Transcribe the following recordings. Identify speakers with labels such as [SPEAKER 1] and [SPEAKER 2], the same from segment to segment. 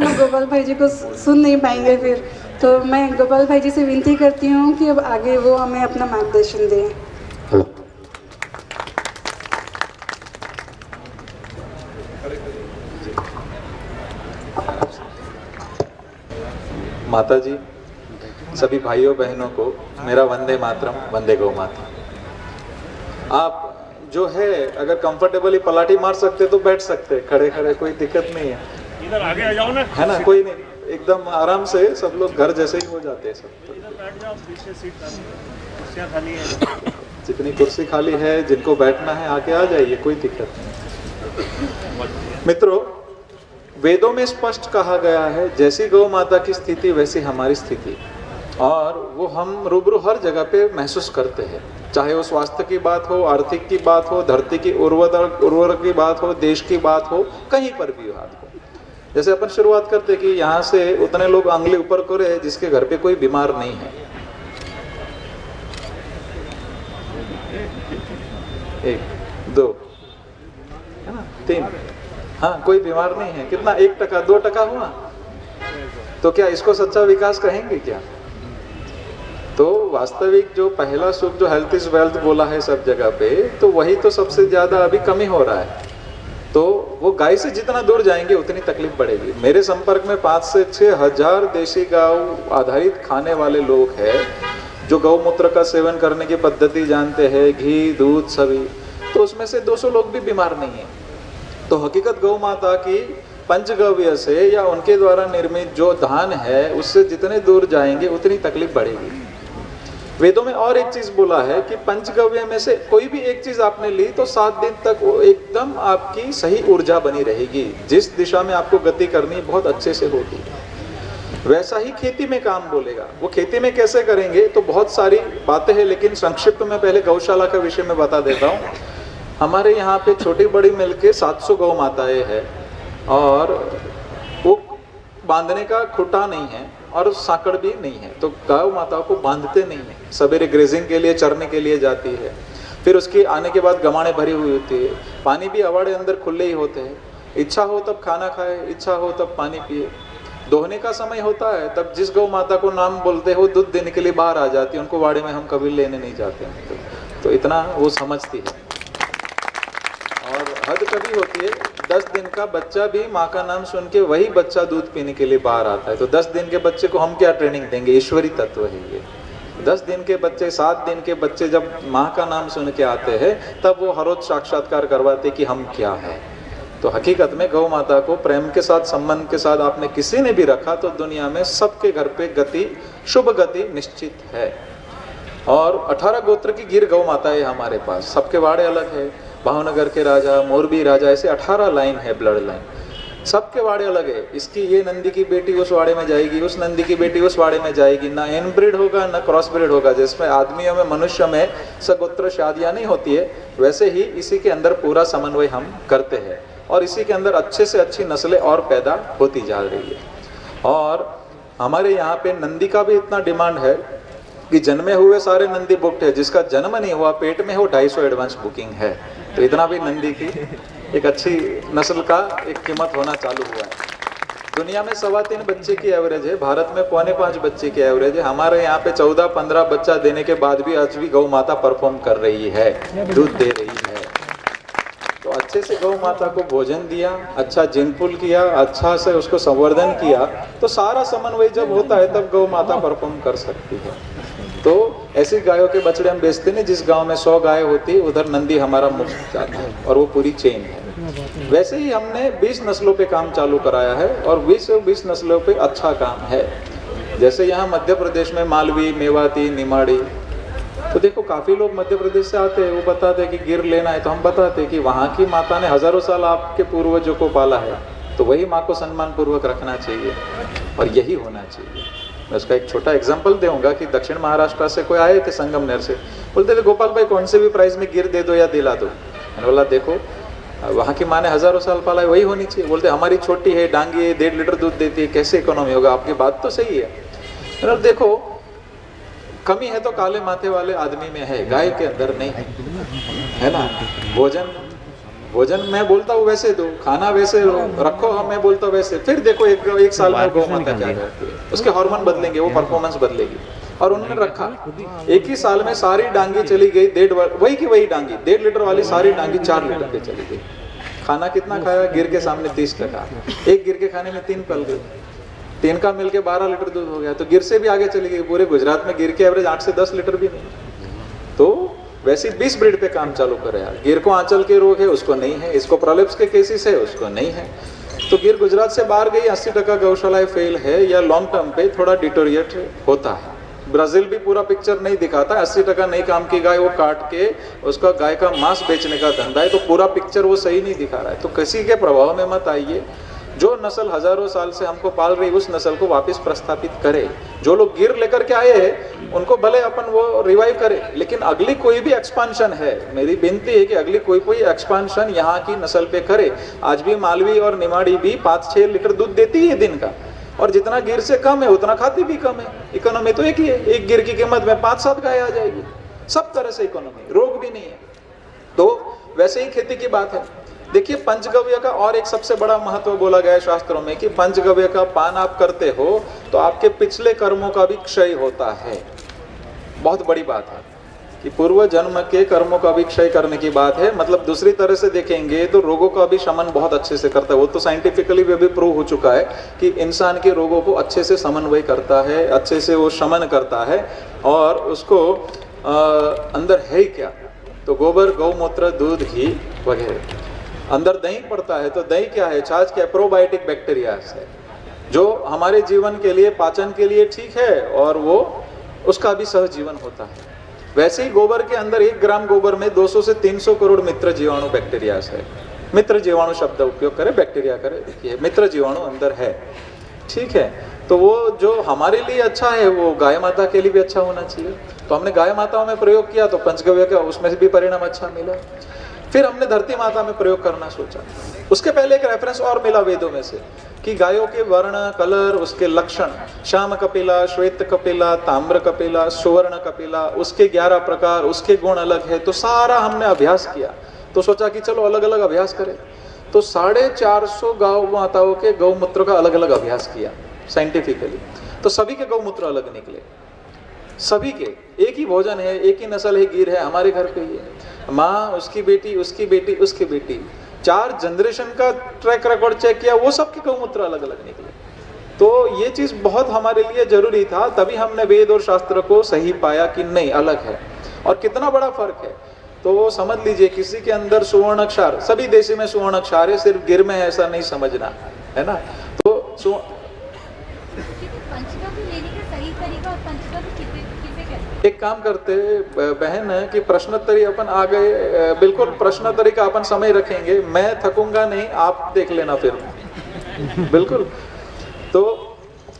[SPEAKER 1] लोग गोपाल भाई जी को सुन नहीं पाएंगे फिर। तो मैं गोपाल भाई जी से विनती करती हूँ कि अब आगे वो हमें अपना मार्गदर्शन दें।
[SPEAKER 2] माता जी, सभी भाइयों बहनों को मेरा वंदे मातरम, वंदे गौ माता। आप जो है अगर कंफर्टेबली पलाटी मार सकते तो बैठ सकते, खड़े खड़े कोई दिक्कत नहीं है।
[SPEAKER 3] इधर आगे आ जाओ ना,
[SPEAKER 2] है ना, कोई नहीं, एकदम आराम से सब लोग घर जैसे ही हो जाते हैं सब।
[SPEAKER 3] इधर बैठ जाओ, पीछे सीट खाली है, कुर्सियां खाली है।
[SPEAKER 2] जितनी कुर्सी खाली है, जिनको बैठना है आके आ जाइए, कोई दिक्कत नहीं। मित्रों, वेदों में स्पष्ट कहा गया है जैसी गौ माता की स्थिति वैसी हमारी स्थिति, और वो हम रूबरू हर जगह पे महसूस करते हैं। चाहे वो स्वास्थ्य की बात हो, आर्थिक की बात हो, धरती की उर्वरक की बात हो, देश की बात हो, कहीं पर भी बात हो। जैसे अपन शुरुआत करते कि यहाँ से उतने लोग आंगली ऊपर करे जिसके घर पे कोई बीमार नहीं है। एक, दो, है ना, तीन, हाँ, कोई बीमार नहीं है। कितना, 1%, 2% हुआ? तो क्या इसको सच्चा विकास कहेंगे क्या? तो वास्तविक जो पहला सुख जो हेल्थ इज वेल्थ बोला है सब जगह पे, तो वही तो सबसे ज्यादा अभी कमी हो रहा है। तो वो गाय से जितना दूर जाएंगे उतनी तकलीफ बढ़ेगी। मेरे संपर्क में 5 से 6 हजार देशी गांव आधारित खाने वाले लोग हैं जो गौमूत्र का सेवन करने की पद्धति जानते हैं, घी, दूध सभी। तो उसमें से 200 लोग भी बीमार नहीं है। तो हकीकत गौ माता की पंचगव्य से या उनके द्वारा निर्मित जो धान है उससे जितने दूर जाएंगे उतनी तकलीफ बढ़ेगी। वेदों में और एक चीज बोला है कि पंचगव्य में से कोई भी एक चीज आपने ली तो 7 दिन तक वो एकदम आपकी सही ऊर्जा बनी रहेगी। जिस दिशा में आपको गति करनी बहुत अच्छे से होगी। वैसा ही खेती में काम बोलेगा। वो खेती में कैसे करेंगे तो बहुत सारी बातें हैं, लेकिन संक्षिप्त में पहले गौशाला के विषय में बता देता हूँ। हमारे यहाँ पे छोटी बड़ी मिलके 700 गौ माताएं हैं, और वो बांधने का खुटा नहीं है और साकड़ भी नहीं है, तो गौ माताओं को बांधते नहीं है। सवेरे ग्रेजिंग के लिए, चरने के लिए जाती है, फिर उसके आने के बाद गमाने भरी हुई होती है। पानी भी अवाड़े अंदर खुले ही होते हैं। इच्छा हो तब खाना खाए, इच्छा हो तब पानी पिए। दोहने का समय होता है तब जिस गौ माता को नाम बोलते हो दूध देने के लिए बाहर आ जाती है, उनको वाड़े में हम कभी लेने नहीं जाते हैं। तो इतना वो समझती है। और हद कभी होती है, 10 दिन का बच्चा भी माँ का नाम सुन के वही बच्चा दूध पीने के लिए बाहर आता है। तो 10 दिन के बच्चे को हम क्या ट्रेनिंग देंगे? ईश्वरी तत्व है ये। 10 दिन के बच्चे, 7 दिन के बच्चे जब माँ का नाम सुन के आते हैं तब वो हर रोज साक्षात्कार करवाते कि हम क्या है। तो हकीकत में गौ माता को प्रेम के साथ, संबंध के साथ आपने किसी ने भी रखा तो दुनिया में सबके घर पे गति, शुभ गति निश्चित है। और 18 गोत्र की गिर गौ माता है हमारे पास। सबके वाड़े अलग है। भावनगर के राजा, मोरबी राजा, ऐसे 18 लाइन है, ब्लड लाइन। सबके वाड़े अलग है। इसकी ये नंदी की बेटी उस वाड़े में जाएगी, उस नंदी की बेटी उस वाड़े में जाएगी। ना इनब्रिड होगा ना क्रॉस ब्रिड होगा। जिसमें आदमियों में, मनुष्य में सगोत्र शादियां नहीं होती है, वैसे ही इसी के अंदर पूरा समन्वय हम करते हैं। और इसी के अंदर अच्छे से अच्छी नस्लें और पैदा होती जा रही है। और हमारे यहाँ पे नंदी का भी इतना डिमांड है कि जन्मे हुए सारे नंदी बुकड है। जिसका जन्म नहीं हुआ, पेट में हो, 250 एडवांस बुकिंग है। तो इतना भी नंदी की एक अच्छी नस्ल का एक कीमत होना चालू हुआ है। दुनिया में 3.25 बच्चे की एवरेज है, भारत में 4.25 बच्चे की एवरेज है। हमारे यहाँ पे 14-15 बच्चा देने के बाद भी आज भी गौ माता परफॉर्म कर रही है, दूध दे रही है। तो अच्छे से गौ माता को भोजन दिया, अच्छा जिनपुल किया, अच्छा से उसको संवर्धन किया, तो सारा समन्वय जब होता है तब गौ माता परफॉर्म कर सकती है। तो ऐसी गायों के बछड़े हम बेचते नहीं। जिस गांव में 100 गाय होती है उधर नंदी हमारा मुफ्त जाता है, और वो पूरी चेन है। वैसे ही हमने 20 नस्लों पे काम चालू कराया है, और 20 नस्लों पे अच्छा काम है। जैसे यहाँ मध्य प्रदेश में मालवी, मेवाती, निमाड़ी, तो देखो काफ़ी लोग मध्य प्रदेश से आते हैं। वो बताते हैं कि गिर लेना है, तो हम बताते हैं कि वहाँ की माता ने हजारों साल आपके पूर्वजों को पाला है, तो वही माँ को सम्मान पूर्वक रखना चाहिए, और यही होना चाहिए। मैं उसका एक छोटा एग्जांपल दूंगा कि दक्षिण महाराष्ट्र से कोई आए थे संगमनेर से, बोलते थे गोपाल भाई कौन से भी प्राइस में गिर दे दो या दिला दो। मैंने बोला देखो वहाँ की माँ ने हजारों साल पाला है, वही होनी चाहिए। बोलते हमारी छोटी है, डांगी है, 1.5 लीटर दूध देती है, कैसे इकोनॉमी होगा? आपकी बात तो सही है। मैंने देखो कमी है तो काले माथे वाले आदमी में है, गाय के अंदर नहीं है, है ना। भोजन भोजन मैं बोलता हूँ वैसे दो, खाना वैसे रखो, हम मैं बोलता हूँ वैसे, फिर देखो एक साल में गौ माता क्या करती है, उसके हार्मोन बदलेंगे, वो परफॉर्मेंस बदलेगी। और उन्होंने रखा, एक ही साल में सारी डांगी चली गई, वही की वही डांगी, 1.5 लीटर वाली सारी डांगी 4 लीटर पे चली गई। खाना कितना खाया? गिर के सामने 30 टका, एक गिर के खाने में 3 पल गई, 3 का मिलके 12 लीटर दूध हो गया। तो गिर से भी आगे चली गई, पूरे गुजरात में गिर के एवरेज 8 से 10 लीटर भी नहीं। तो वैसे 20 ब्रीड पे काम चालू करे यार। गिर को आंचल के रोग है, उसको नहीं है, इसको प्रोलेप्स के केसेस है, उसको नहीं है। तो गिर गुजरात से बाहर गई, 80% गौशालाएं फेल है या लॉन्ग टर्म पे थोड़ा डिटोरिएट होता है। ब्राजील भी पूरा पिक्चर नहीं दिखाता, 80% नहीं काम की गाय वो काट के उसका गाय का मांस बेचने का धंधा है, तो पूरा पिक्चर वो सही नहीं दिखा रहा है। तो किसी के प्रभाव में मत आइए। जो नस्ल हजारों साल से हमको पाल रही, उस नस्ल को वापस प्रस्थापित करे। जो लोग गिर लेकर के आए हैं उनको भले अपन वो रिवाइव करे, लेकिन अगली कोई भी एक्सपांशन है, मेरी विनती है कि अगली कोई एक्सपांशन यहाँ की नस्ल पे करे। आज भी मालवी और निमाड़ी भी 5-6 लीटर दूध देती है दिन का, और जितना गिर से कम है उतना खाती भी कम है। इकोनॉमी तो एक ही है, एक गिर की कीमत में 5-7 गाय आ जाएगी, सब तरह से इकोनॉमी, रोग भी नहीं है। तो वैसे ही खेती की बात है। देखिए पंचगव्य का और एक सबसे बड़ा महत्व बोला गया है शास्त्रों में कि पंचगव्य का पान आप करते हो तो आपके पिछले कर्मों का भी क्षय होता है। बहुत बड़ी बात है कि पूर्व जन्म के कर्मों का भी क्षय करने की बात है। मतलब दूसरी तरह से देखेंगे तो रोगों का भी शमन बहुत अच्छे से करता है। वो तो साइंटिफिकली भी प्रूव हो चुका है कि इंसान के रोगों को अच्छे से समन्वय करता है, अच्छे से वो शमन करता है। और उसको अंदर है क्या, तो गोबर, गौमूत्र, दूध, घी वगैरह। अंदर दही पड़ता है, तो दही क्या है? छाछ क्या? प्रोबायोटिक बैक्टीरिया है जो हमारे जीवन के लिए, पाचन के लिए ठीक है, और वो उसका भी सहजीवन होता है। वैसे ही गोबर के अंदर 1 ग्राम गोबर में 200 से 300 करोड़ मित्र जीवाणु बैक्टीरिया है। मित्र जीवाणु शब्द उपयोग करें, बैक्टीरिया करें, देखिए मित्र जीवाणु अंदर है, ठीक है। तो वो जो हमारे लिए अच्छा है वो गाय माता के लिए भी अच्छा होना चाहिए। तो हमने गाय माताओं में प्रयोग किया तो पंचगव्य का उसमें से भी परिणाम अच्छा मिला। फिर हमने धरती माता में प्रयोग करना सोचा। उसके पहले एक रेफरेंस और मिला वेदों में से कि गायों के वर्ण, कलर, उसके लक्षण, श्याम कपिला, श्वेत कपिला, ताम्र कपिला, सुवर्ण कपिला, उसके 11 प्रकार, उसके गुण अलग है। तो सारा हमने अभ्यास किया। तो सोचा कि चलो अलग अलग अभ्यास करें। तो 450 गौ माताओं के गौमूत्र का अलग अलग अभ्यास किया साइंटिफिकली। तो सभी के गौमूत्र अलग निकले, सभी के। एक ही भोजन है, एक ही नस्ल है, गिर है, हमारे घर पे ही है, माँ, उसकी बेटी, उसकी बेटी, उसकी बेटी, 4 जनरेशन का ट्रैक रिकॉर्ड चेक किया, वो सबके गौमूत्र अलग अलग निकले। तो ये चीज बहुत हमारे लिए जरूरी था, तभी हमने वेद और शास्त्र को सही पाया कि नहीं अलग है। और कितना बड़ा फर्क है तो समझ लीजिए, किसी के अंदर सुवर्ण अक्षर, सभी देशी में सुवर्ण अक्षर है, सिर्फ गिर में है ऐसा नहीं समझना है ना। तो एक काम करते बहन कि प्रश्नोत्तरी अपन आ गए, बिल्कुल प्रश्नोत्तरी का अपन समय रखेंगे, मैं थकूंगा नहीं, आप देख लेना फिर बिल्कुल। तो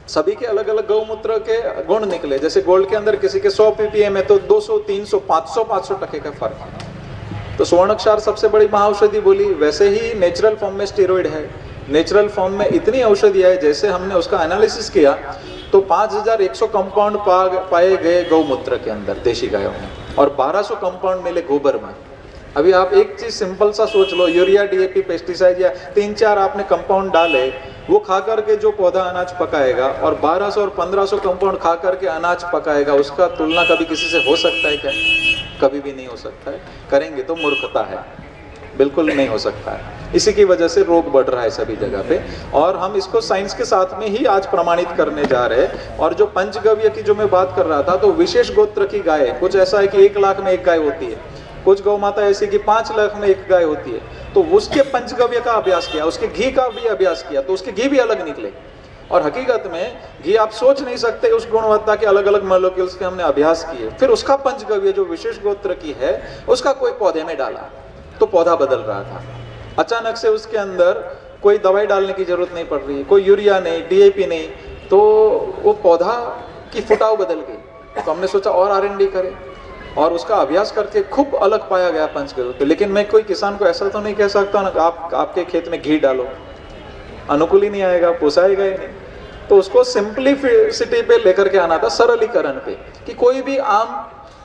[SPEAKER 2] सभी के अलग अलग गौमूत्र के गुण निकले। जैसे गोल्ड के अंदर किसी के 100 ppm है तो 200, 300, 500 टके का फर्क है। तो स्वर्णक्षार सबसे बड़ी महाऔषधि बोली। वैसे ही नेचुरल फॉर्म में स्टेरॉइड है, नेचुरल फॉर्म में इतनी औषधि है, जैसे हमने उसका एनालिसिस किया तो 5100 कंपाउंड पाए गए गौमूत्र के अंदर देशी गायों में, और 1200 कंपाउंड मिले गोबर में। अभी आप एक चीज सिंपल सा सोच लो, यूरिया, डीएपी, पेस्टिसाइड या 3-4 आपने कंपाउंड डाले, वो खा करके जो पौधा अनाज पकाएगा और 1200 और 1500 कंपाउंड खा करके अनाज पकाएगा, उसका तुलना कभी किसी से हो सकता है क्या? कभी भी नहीं हो सकता है। करेंगे तो मूर्खता है, बिल्कुल नहीं हो सकता है। इसी की वजह से रोग बढ़ रहा है सभी जगह पे, और हम इसको साइंस के साथ में ही आज प्रमाणित करने जा रहे हैं। और जो पंचगव्य की जो मैं बात कर रहा था, तो विशेष गोत्र की गाय, कुछ ऐसा है कि 1 लाख में 1 गाय होती है, कुछ गौ माता ऐसी कि 5 लाख में 1 गाय होती है। तो उसके पंचगव्य का अभ्यास किया, उसके घी का भी अभ्यास किया, तो उसके घी भी अलग निकले। और हकीकत में घी आप सोच नहीं सकते उस गुणवत्ता के अलग अलग मॉलिक्यूल्स के हमने अभ्यास किए। फिर उसका पंचगव्य जो विशेष गोत्र की है, उसका कोई पौधे में डाला तो पौधा बदल रहा था। अचानक से उसके अंदर कोई दवाई डालने की जरूरत नहीं पड़ रही, कोई यूरिया नहीं, डीएपी नहीं, तो वो पौधा की फुटाव बदल गई। तो हमने सोचा और R&D करें, और उसका अभ्यास करके खूब अलग पाया गया पंचगव्य। लेकिन मैं कोई किसान को ऐसा तो नहीं कह सकता ना, आपके खेत में घी डालो, अनुकूल ही नहीं आएगा, पोसाएगा ही नहीं। तो उसको सिंप्लिसिटी पे लेकर के आना था, सरलीकरण पे, कि कोई भी आम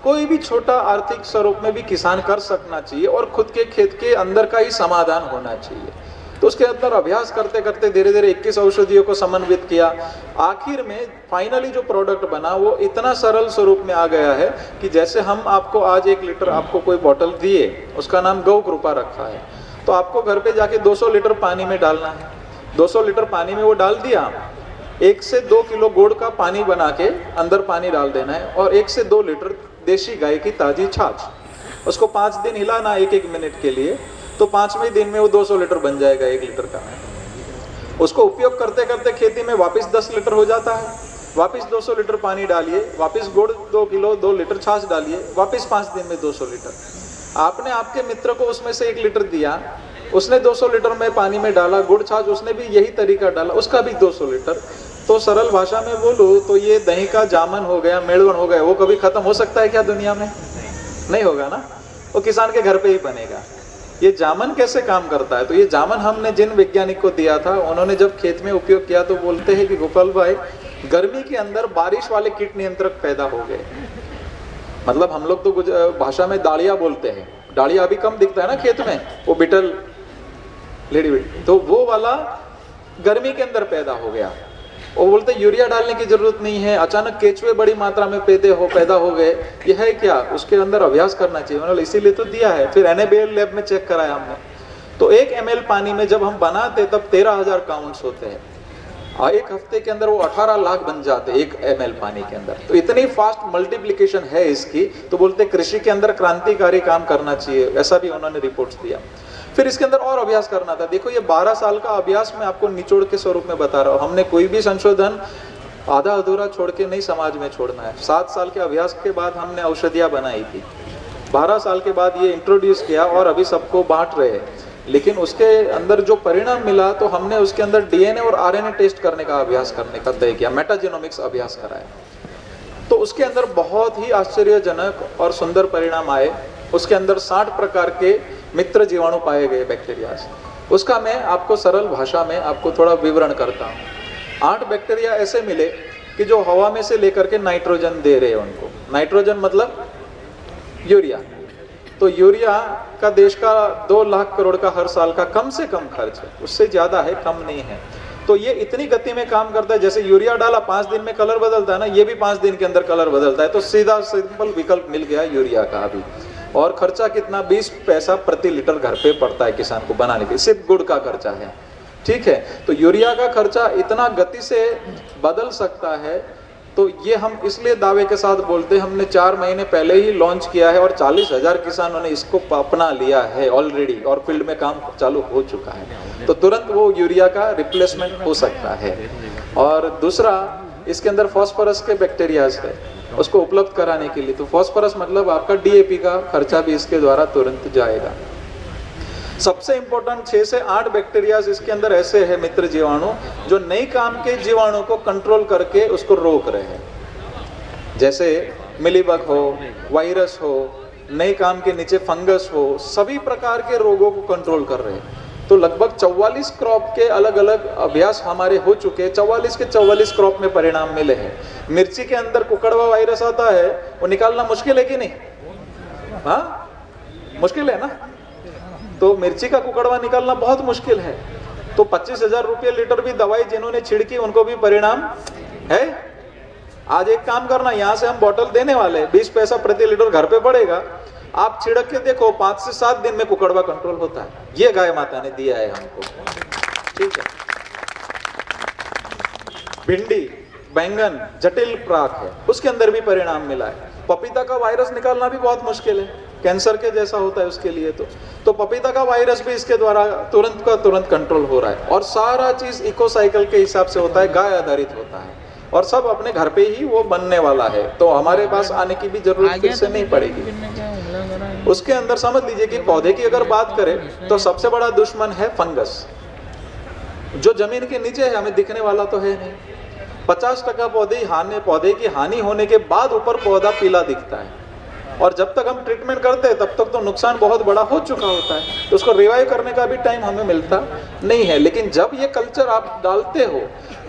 [SPEAKER 2] कोई भी छोटा आर्थिक स्वरूप में भी किसान कर सकना चाहिए और खुद के खेत के अंदर का ही समाधान होना चाहिए। तो उसके अंदर अभ्यास करते करते धीरे धीरे 21 औषधियों को समन्वित किया। आखिर में फाइनली जो प्रोडक्ट बना वो इतना सरल स्वरूप में आ गया है कि जैसे हम आपको आज 1 लीटर आपको कोई बोतल दिए, उसका नाम गौ कृपा रखा है, तो आपको घर पे जाके 200 लीटर पानी में डालना है। 200 लीटर पानी में वो डाल दिया, 1 से 2 किलो गुड़ का पानी बना के अंदर पानी डाल देना है और 1 से 2 लीटर देशी गाय की ताजी छाछ, उसको 5 दिन हिलाना 1-1 मिनट के लिए, तो 5वें दिन में वो 200 लीटर बन जाएगा 1 लीटर का। उसको उपयोग करते करते खेती में वापस 10 लीटर हो जाता है, वापस 200 लीटर पानी डालिए, वापस गुड़ 2 किलो 2 लीटर छाछ डालिए, वापस 5 दिन में 200 लीटर। आपने आपके मित्र को उसमें से 1 लीटर दिया, उसने 200 लीटर में पानी में डाला गुड़ छाछ, उसने भी यही तरीका डाला, उसका भी 200 लीटर। तो सरल भाषा में बोलूं तो ये दही का जामन हो गया, मेड़वन हो गया, वो कभी खत्म हो सकता है क्या दुनिया में? नहीं होगा ना, वो किसान के घर पे ही बनेगा। ये जामन कैसे काम करता है? तो ये जामन हमने जिन वैज्ञानिक को दिया था, उन्होंने जब खेत में उपयोग किया तो बोलते हैं कि गोपाल भाई, गर्मी के अंदर बारिश वाले कीट नियंत्रक पैदा हो गए। मतलब हम लोग तो भाषा में डालिया बोलते हैं, डालिया अभी कम दिखता है ना खेत में, वो बिटल लेडी बिटल, तो वो वाला गर्मी के अंदर पैदा हो गया। वो बोलते यूरिया डालने की जरूरत नहीं है, अचानक केचुए बड़ी मात्रा में पैदा हो गए, ये है क्या? उसके अंदर अभ्यास करना चाहिए, उन्होंने इसीलिए तो दिया है। फिर NABL लैब में चेक कराया हमने, तो 1 ml पानी में जब हम बनाते तब 13,000 काउंट्स होते हैं, और 1 हफ्ते के अंदर वो 18 लाख बन जाते 1 ml पानी के अंदर। तो इतनी फास्ट मल्टीप्लिकेशन है इसकी, तो बोलते कृषि के अंदर क्रांतिकारी काम करना चाहिए, ऐसा भी उन्होंने रिपोर्ट्स दिया। फिर इसके अंदर और अभ्यास करना था। देखो ये 12 साल का अभ्यास मैं आपको निचोड़ के स्वरूप में बता रहा हूँ। हमने कोई भी संशोधन आधा अधूरा छोड़ के नहीं समाज में छोड़ना है। 7 साल के अभ्यास के बाद हमने औषधियाँ बनाई थी, 12 साल के बाद ये इंट्रोड्यूस किया और अभी सबको बांट रहे हैं। लेकिन उसके अंदर जो परिणाम मिला, तो हमने उसके अंदर DNA और RNA टेस्ट करने का अभ्यास करने का तय किया, मेटाजेनोमिक्स अभ्यास कराया। तो उसके अंदर बहुत ही आश्चर्यजनक और सुंदर परिणाम आए। उसके अंदर 60 प्रकार के मित्र जीवाणु पाए गए, बैक्टीरिया। उसका मैं आपको सरल भाषा में आपको थोड़ा विवरण करता हूँ। 8 बैक्टीरिया ऐसे मिले कि जो हवा में से लेकर के नाइट्रोजन दे रहे हैं उनको। नाइट्रोजन मतलब यूरिया। तो यूरिया का देश का 2 लाख करोड़ का हर साल का कम से कम खर्च है, उससे ज़्यादा है, कम नहीं है। तो ये इतनी गति में काम करता है, जैसे यूरिया डाला 5 दिन में कलर बदलता है ना, ये भी 5 दिन के अंदर कलर बदलता है। तो सीधा सिंपल विकल्प मिल गया यूरिया का अभी। और खर्चा कितना? 20 पैसा प्रति लीटर घर पे पड़ता है किसान को बनाने के, सिर्फ गुड़ का खर्चा है, ठीक है। तो यूरिया का खर्चा इतना गति से बदल सकता है, तो ये हम इसलिए दावे के साथ बोलते हैं। हमने 4 महीने पहले ही लॉन्च किया है और 40,000 किसानों ने इसको अपना लिया है ऑलरेडी, और फील्ड में काम चालू हो चुका है। तो तुरंत वो यूरिया का रिप्लेसमेंट हो सकता है। और दूसरा, इसके अंदर फॉस्फोरस के बैक्टीरियाज है, उसको उपलब्ध कराने के लिए। तो फॉस्फोरस मतलब आपका DAP का खर्चा भी इसके द्वारा तुरंत जाएगा। सबसे इंपॉर्टेंट 6 से 8 बैक्टीरियाज इसके अंदर ऐसे हैं, मित्र जीवाणु, जो नई काम के जीवाणु को कंट्रोल करके उसको रोक रहे हैं। जैसे मिलीबग हो, वायरस हो, नए काम के नीचे फंगस हो, सभी प्रकार के रोगों को कंट्रोल कर रहे हैं। तो लगभग 44 क्रॉप के अलग अलग अभ्यास हमारे हो चुके हैं। 44 के 44 क्रॉप में परिणाम मिले हैं। मिर्ची के अंदर कुकड़वा वायरस आता है, वो निकालना मुश्किल है कि नहीं? हाँ, मुश्किल है ना। तो मिर्ची का कुकड़वा निकालना बहुत मुश्किल है। तो 25,000 रुपये लीटर भी दवाई जिन्होंने छिड़की उनको भी परिणाम है। आज एक काम करना, यहाँ से हम बोतल देने वाले, 20 पैसा प्रति लीटर घर पे पड़ेगा, आप छिड़क के देखो, 5 से 7 दिन में कुकड़वा कंट्रोल होता है। ये गाय माता ने दिया है हमको, ठीक है। भिंडी, बैंगन जटिल प्राक है, उसके अंदर भी परिणाम मिला है। पपीता का वायरस निकालना भी बहुत मुश्किल है, कैंसर के जैसा होता है उसके लिए। तो पपीता का वायरस भी इसके द्वारा तुरंत का तुरंत कंट्रोल हो रहा है। और सारा चीज इको साइकिल के हिसाब से होता है, गाय आधारित होता है, और सब अपने घर पे ही वो बनने वाला है। तो हमारे पास आने की भी जरूरत फिर से नहीं पड़ेगी। उसके अंदर समझ लीजिए कि पौधे की अगर बात करें तो सबसे बड़ा दुश्मन है फंगस, जो जमीन के नीचे है, हमें दिखने वाला तो है नहीं। 50% पौधे की हानि होने के बाद ऊपर पौधा पीला दिखता है। और जब तक हम ट्रीटमेंट करते हैं तब तक तो नुकसान बहुत बड़ा हो चुका होता है, तो उसको रिवाइव करने का भी टाइम हमें मिलता नहीं है। लेकिन जब ये कल्चर आप डालते हो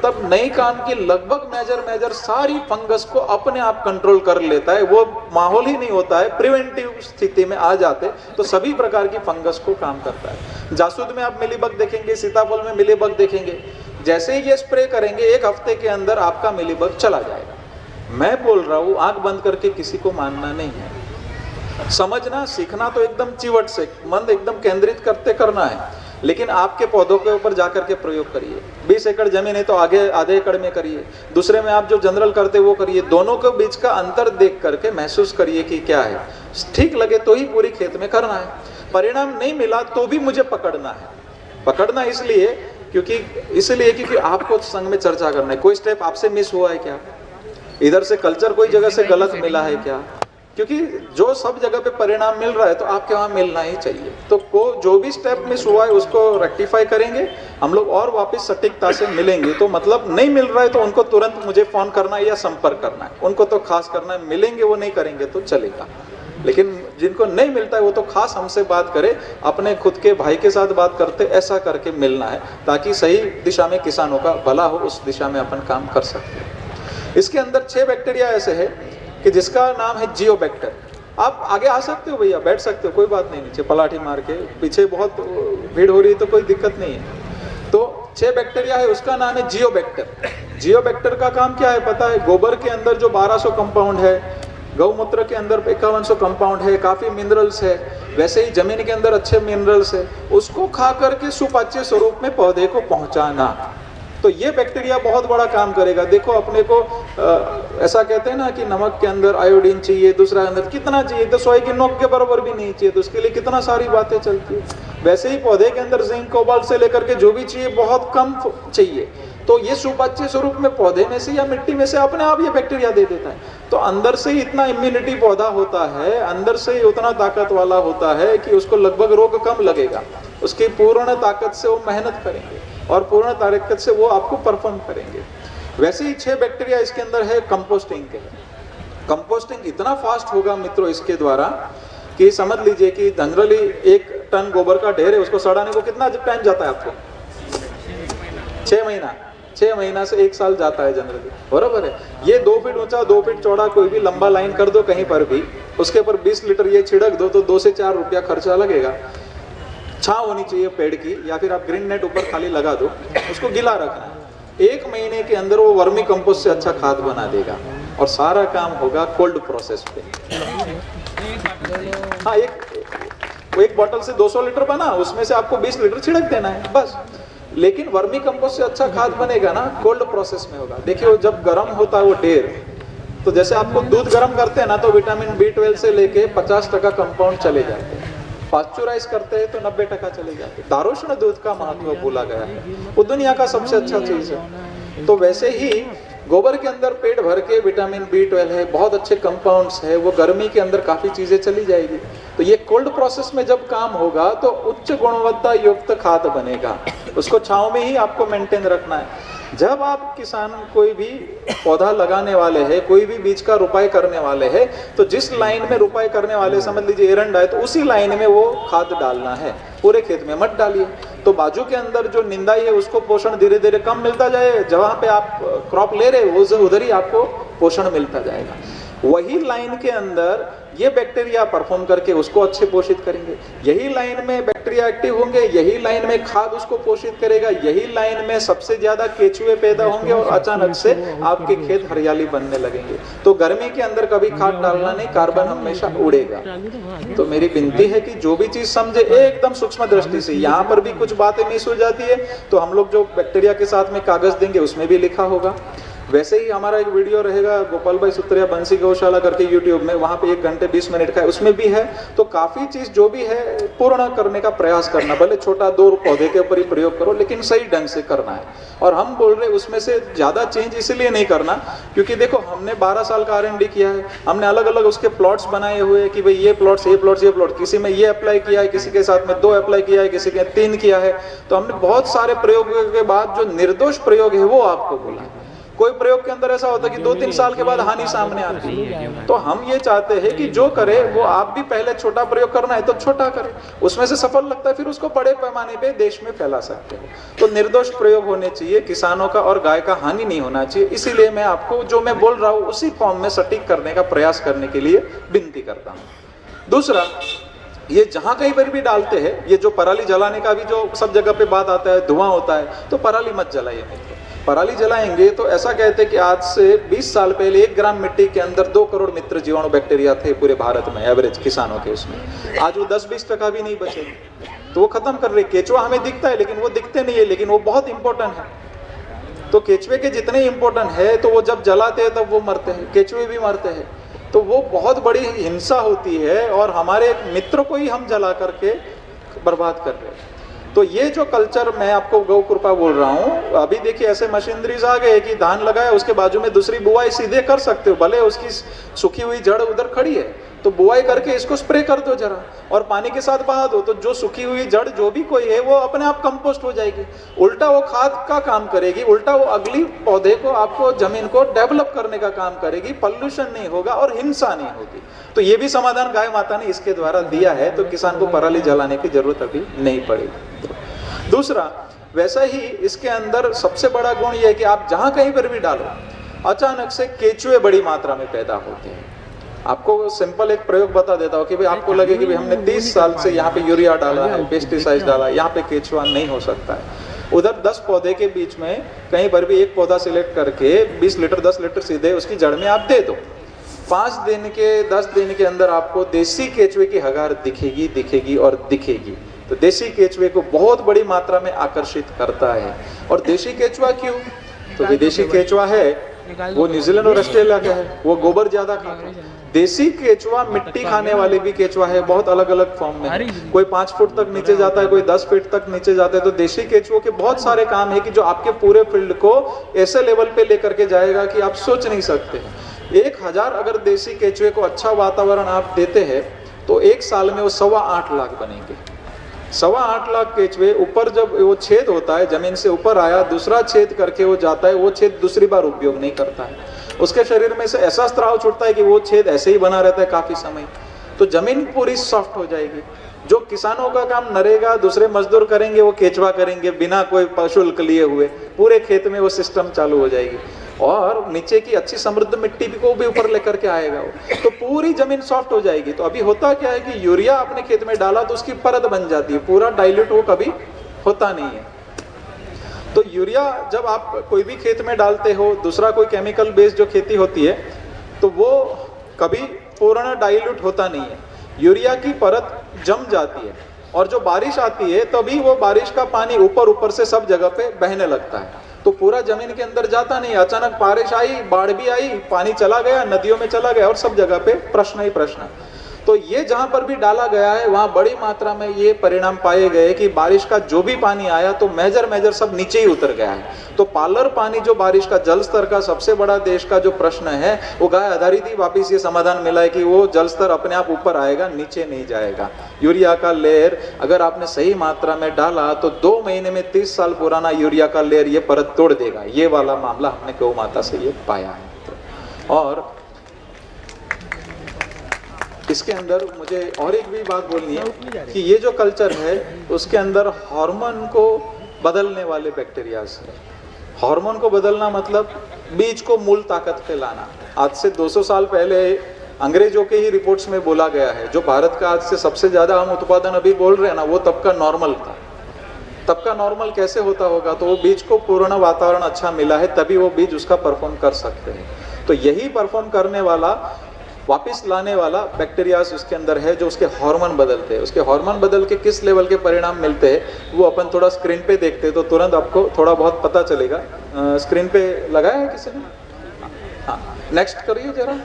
[SPEAKER 2] तब नई काम की लगभग मेजर सारी फंगस को अपने आप कंट्रोल कर लेता है। वो माहौल ही नहीं होता है, प्रिवेंटिव स्थिति में आ जाते तो सभी प्रकार की फंगस को काम करता है। जासूद में आप मिलीबग देखेंगे, सीताफल में मिलीबग देखेंगे, जैसे ही ये स्प्रे करेंगे 1 हफ्ते के अंदर आपका मिलीबग चला जाएगा। मैं बोल रहा हूँ आंख बंद करके किसी को मानना नहीं है, समझना सीखना तो एकदम चिवट से मन एकदम केंद्रित करते करना है, लेकिन आपके पौधों के ऊपर जाकर के प्रयोग करिए। 20 एकड़ जमीन है तो आगे आधे एकड़ में करिए, दूसरे में आप जो जनरल करते वो करिए। दोनों के बीच का अंतर देख करके महसूस करिए कि क्या है, ठीक लगे तो ही पूरी खेत में करना है। परिणाम नहीं मिला तो भी मुझे पकड़ना है। पकड़ना इसलिए क्योंकि आपको संग में चर्चा करना है। कोई स्टेप आपसे मिस हुआ है क्या, इधर से कल्चर कोई जगह से गलत मिला है क्या, क्योंकि जो सब जगह पे परिणाम मिल रहा है तो आपके वहां मिलना ही चाहिए। तो जो भी स्टेप मिस हुआ है उसको रेक्टिफाई करेंगे हम लोग और वापस सटीकता से मिलेंगे। तो मतलब नहीं मिल रहा है तो उनको तुरंत मुझे फोन करना है या संपर्क करना है, उनको तो खास करना है। मिलेंगे वो नहीं करेंगे तो चलेगा, लेकिन जिनको नहीं मिलता है वो तो खास हमसे बात करे, अपने खुद के भाई के साथ बात करते ऐसा करके मिलना है, ताकि सही दिशा में किसानों का भला हो, उस दिशा में अपन काम कर सकते हैं। इसके अंदर 6 बैक्टीरिया ऐसे है कि जिसका नाम है जियोबैक्टर। आप आगे आ सकते हो भैया, बैठ सकते हो, कोई बात नहीं, नीचे पलाठी मार के, पीछे बहुत भीड़ हो रही है तो कोई दिक्कत नहीं है। तो 6 बैक्टीरिया है, उसका नाम है जियोबैक्टर। जियोबैक्टर का काम क्या है पता है? गोबर के अंदर जो 1200 कंपाउंड है, गौमूत्र के अंदर 5100 कंपाउंड है, काफी मिनरल्स है, वैसे ही जमीन के अंदर अच्छे मिनरल्स है, उसको खा करके सुपाच्य स्वरूप में पौधे को पहुंचाना। तो ये बैक्टीरिया बहुत बड़ा काम करेगा। देखो अपने को ऐसा कहते हैं ना कि नमक के अंदर आयोडीन चाहिए, दूसरा अंदर कितना चाहिए, तो सोए की नोक के बराबर भी नहीं चाहिए, तो उसके लिए कितना सारी बातें चलती है। वैसे ही पौधे के अंदर जिंक कोबाल्ट से लेकर के जो भी चाहिए बहुत कम चाहिए, तो ये सुपाच्य स्वरूप में पौधे में से या मिट्टी में से अपने आप ये बैक्टीरिया दे देता है। तो अंदर से ही इतना इम्यूनिटी पौधा होता है, अंदर से ही उतना ताकत वाला होता है कि उसको लगभग रोग कम लगेगा। उसकी पूर्ण ताकत से वो मेहनत करेंगे और पूर्ण ताकत से वो आपको परफॉर्म करेंगे। वैसे ही 6 बैक्टीरिया इसके अंदर है कंपोस्टिंग के। कंपोस्टिंग इतना फास्ट होगा मित्रों इसके द्वारा कि समझ लीजिए कि जनरली 1 टन गोबर का ढेर है, उसको सड़ाने को कितना टाइम जाता है आपको? 6 महीना से 1 साल जाता है जनरली, बराबर है। ये 2 फीट ऊंचा 2 फीट चौड़ा कोई भी लंबा लाइन कर दो कहीं पर भी, उसके ऊपर 20 लीटर ये छिड़क दो तो 2 से 4 रुपया खर्चा लगेगा। छांव होनी चाहिए पेड़ की, या फिर आप ग्रीन नेट ऊपर खाली लगा दो, उसको गिला रखना है। 1 महीने के अंदर वो वर्मी कंपोस्ट से अच्छा खाद बना देगा और सारा काम होगा कोल्ड प्रोसेस पे। हाँ, एक बोतल से 200 लीटर बना, उसमें से आपको 20 लीटर छिड़क देना है बस। लेकिन वर्मी कंपोस्ट से अच्छा खाद बनेगा ना कोल्ड प्रोसेस में होगा। देखिए वो जब गर्म होता है वो ढेर, तो जैसे आपको दूध गर्म करते हैं ना तो विटामिन B12 से लेके 50% कंपाउंड चले जाते हैं। पास्चुराइज करते हैं तो 90% चले जाते हैं। दारूष्ण दूध का महत्व बोला गया है, वो दुनिया का सबसे अच्छा चीज है। तो वैसे ही गोबर के अंदर पेट भर के विटामिन B12 है, बहुत अच्छे कंपाउंड्स है, वो गर्मी के अंदर काफी चीजें चली जाएगी। तो ये कोल्ड प्रोसेस में जब काम होगा तो उच्च गुणवत्ता युक्त खाद बनेगा। उसको छांव में ही आपको मेंटेन रखना है। जब आप किसान कोई भी पौधा लगाने वाले हैं, कोई भी बीज का रोपाई करने वाले हैं, तो जिस लाइन में रोपाई करने वाले समझ लीजिए एरंडा है, तो उसी लाइन में वो खाद डालना है, पूरे खेत में मत डालिए। तो बाजू के अंदर जो निंदाई है उसको पोषण धीरे धीरे कम मिलता जाए, जहां पे आप क्रॉप ले रहे हो उधर ही आपको पोषण मिलता जाएगा। वही लाइन के अंदर ये बैक्टीरिया परफॉर्म करके उसको अच्छे पोषित करेंगे, यही लाइन में बैक्टीरिया एक्टिव होंगे, यही लाइन में खाद उसको पोषित करेगा, यही लाइन में सबसे ज्यादा केचुए पैदा होंगे और अचानक से आपके खेत हरियाली बनने लगेंगे। तो गर्मी के अंदर कभी खाद डालना नहीं, कार्बन हमेशा उड़ेगा। तो मेरी विनती है कि जो भी चीज समझे एकदम सूक्ष्म दृष्टि से, यहाँ पर भी कुछ बातें मिस हो जाती है तो हम लोग जो बैक्टीरिया के साथ में कागज देंगे उसमें भी लिखा होगा। वैसे ही हमारा एक वीडियो रहेगा गोपाल भाई सुत्रिया बंसी गौशाला करके यूट्यूब में, वहाँ पे 1 घंटे 20 मिनट का है, उसमें भी है। तो काफी चीज जो भी है पूर्ण करने का प्रयास करना, भले छोटा 2 पौधे के ऊपर ही प्रयोग करो लेकिन सही ढंग से करना है। और हम बोल रहे उसमें से ज्यादा चेंज इसलिए नहीं करना क्योंकि देखो हमने 12 साल का R&D किया है, हमने अलग अलग उसके प्लॉट्स बनाए हुए हैं कि भाई ये प्लॉट्स, ये प्लॉट्स, ये प्लॉट, किसी में ये अप्लाई किया है, किसी के साथ में 2 अप्लाई किया है, किसी के 3 किया है। तो हमने बहुत सारे प्रयोग के बाद जो निर्दोष प्रयोग है वो आपको बोला है। कोई प्रयोग के अंदर ऐसा होता है कि 2-3 साल के बाद हानि सामने आती है। तो हम ये चाहते हैं कि जो करे वो आप भी पहले छोटा प्रयोग करना है तो छोटा करे, उसमें से सफल लगता है फिर उसको बड़े पैमाने पे देश में फैला सकते हो। तो निर्दोष प्रयोग होने चाहिए, किसानों का और गाय का हानि नहीं होना चाहिए। इसीलिए मैं आपको जो मैं बोल रहा हूँ उसी फॉर्म में सटीक करने का प्रयास करने के लिए विनती करता हूँ। दूसरा, ये जहां कहीं पर भी डालते हैं, ये जो पराली जलाने का भी जो सब जगह पे बात आता है, धुआं होता है, तो पराली मत जलाइए मित्रों। पराली जलाएंगे तो ऐसा कहते हैं कि आज से 20 साल पहले 1 ग्राम मिट्टी के अंदर 2 करोड़ मित्र जीवाणु बैक्टीरिया थे पूरे भारत में, एवरेज किसानों के उसमें। आज वो 10-20% भी नहीं बचे, तो वो खत्म कर रहे। केचुआ हमें दिखता है लेकिन वो दिखते नहीं है, लेकिन वो बहुत इंपॉर्टेंट है। तो केचुए के जितने इंपॉर्टेंट है तो वो जब जलाते हैं तब वो मरते हैं, केचुए भी मरते हैं। तो वो बहुत बड़ी हिंसा होती है और हमारे मित्र को ही हम जला करके बर्बाद कर रहे हैं। तो ये जो कल्चर मैं आपको गौ कृपा बोल रहा हूँ, अभी देखिए ऐसे मशीनरीज आ गए कि धान लगाया उसके बाजू में दूसरी बुआई सीधे कर सकते हो, भले उसकी सूखी हुई जड़ उधर खड़ी है तो बुआई करके इसको स्प्रे कर दो जरा और पानी के साथ बहा दो, तो जो सूखी हुई जड़ जो भी कोई है वो अपने आप कंपोस्ट हो जाएगी। उल्टा वो खाद का काम करेगी, उल्टा वो अगली पौधे को आपको जमीन को डेवलप करने का काम करेगी, पॉल्यूशन नहीं होगा और हिंसा नहीं होगी। तो ये भी समाधान गाय माता ने इसके द्वारा दिया है, तो किसान को पराली जलाने की जरूरत अभी नहीं पड़ेगी। दूसरा, वैसा ही इसके अंदर सबसे बड़ा गुण यह है कि आप जहां कहीं पर भी डालो, अचानक से केचुए बड़ी मात्रा में पैदा होते हैं। आपको सिंपल एक प्रयोग बता देता हूँ कि भाई आपको लगे कि भाई हमने 30 साल से यहाँ पे यूरिया डाला है, पेस्टिसाइड डाला, यहाँ पे केचुआ नहीं हो सकता है। उधर 10 पौधे के बीच में कहीं पर भी एक पौधा सिलेक्ट करके 20 लीटर 10 लीटर सीधे उसकी जड़ में आप दे दो। 5 दिन के 10 दिन के अंदर आपको देसी केचुए की हगार दिखेगी दिखेगी और दिखेगी। तो देसी केचुए को बहुत बड़ी मात्रा में आकर्षित करता है। और देसी केचुआ क्यों? तो विदेशी केचुआ है वो न्यूजीलैंड और ऑस्ट्रेलिया का है, वो गोबर ज्यादा खाता है। देसी केचुआ मिट्टी खाने वाले भी केचुआ है, बहुत अलग अलग फॉर्म में है। कोई 5 फुट तक नीचे जाता है, कोई 10 फीट तक नीचे जाता है। तो देसी केचुओं के बहुत सारे काम है कि जो आपके पूरे फील्ड को ऐसे लेवल पे लेकर के जाएगा कि आप सोच नहीं सकते हैं। 1000 अगर देसी केचुए को अच्छा वातावरण आप देते हैं तो 1 साल में वो 8.25 लाख बनेंगे। 8.25 लाख केचुए ऊपर जब वो छेद होता है, जमीन से ऊपर आया, दूसरा छेद करके वो जाता है, वो छेद दूसरी बार उपयोग नहीं करता है। उसके शरीर में से ऐसा स्त्राव छूटता है कि वो छेद ऐसे ही बना रहता है काफी समय। तो जमीन पूरी सॉफ्ट हो जाएगी। जो किसानों का काम नरेगा, दूसरे मजदूर करेंगे, वो केचुआ करेंगे बिना कोई शुल्क लिए हुए, पूरे खेत में वो सिस्टम चालू हो जाएगी। और नीचे की अच्छी समृद्ध मिट्टी को भी ऊपर लेकर के आएगा वो, तो पूरी जमीन सॉफ्ट हो जाएगी। तो अभी होता क्या है कि यूरिया अपने खेत में डाला तो उसकी परत बन जाती है, पूरा डाइल्यूट वो कभी होता नहीं है। तो यूरिया जब आप कोई भी खेत में डालते हो, दूसरा कोई केमिकल बेस्ड जो खेती होती है, तो वो कभी पूर्ण डाइल्यूट होता नहीं है। यूरिया की परत जम जाती है और जो बारिश आती है तभी वो बारिश का पानी ऊपर ऊपर से सब जगह पे बहने लगता है। तो पूरा जमीन के अंदर जाता नहीं। अचानक बारिश आई, बाढ़ भी आई, पानी चला गया, नदियों में चला गया और सब जगह पे प्रश्न ही प्रश्न। तो ये जहां पर भी डाला गया है वहां बड़ी मात्रा में ये परिणाम पाए गए कि बारिश का जो भी पानी आया तो मेजर सब नीचे ही उतर गया है। तो पालर पानी जो बारिश का जल स्तर का सबसे बड़ा देश का जो प्रश्न है वो गाय आधारित ही वापिस ये समाधान मिला है कि वो जल स्तर अपने आप ऊपर आएगा, नीचे नहीं जाएगा। यूरिया का लेयर अगर आपने सही मात्रा में डाला तो 2 महीने में 30 साल पुराना यूरिया का लेयर ये परत तोड़ देगा। ये वाला मामला हमने गौ माता से ये पाया है। और इसके अंदर मुझे और एक भी बात बोलनी है कि ये जो कल्चर है उसके अंदर हार्मोन को बदलने वाले बैक्टीरियाज है। हार्मोन को बदलना मतलब बीज को मूल ताकत पे लाना। आज से 200 साल पहले अंग्रेजों के ही रिपोर्ट्स में बोला गया है, जो भारत का आज से सबसे ज्यादा हम उत्पादन अभी बोल रहे हैं ना, वो तब का नॉर्मल था। तब का नॉर्मल कैसे होता होगा? तो वो बीज को पूर्ण वातावरण अच्छा मिला है तभी वो बीज उसका परफॉर्म कर सकते हैं। तो यही परफॉर्म करने वाला, वापिस लाने वाला बैक्टीरियाज उसके अंदर है जो उसके हार्मोन बदलते हैं। उसके हार्मोन बदल के किस लेवल के परिणाम मिलते हैं वो अपन थोड़ा स्क्रीन पे देखते हैं तो तुरंत आपको थोड़ा बहुत पता चलेगा। स्क्रीन पे लगाया है किसी ने? हाँ, नेक्स्ट करिए जरा।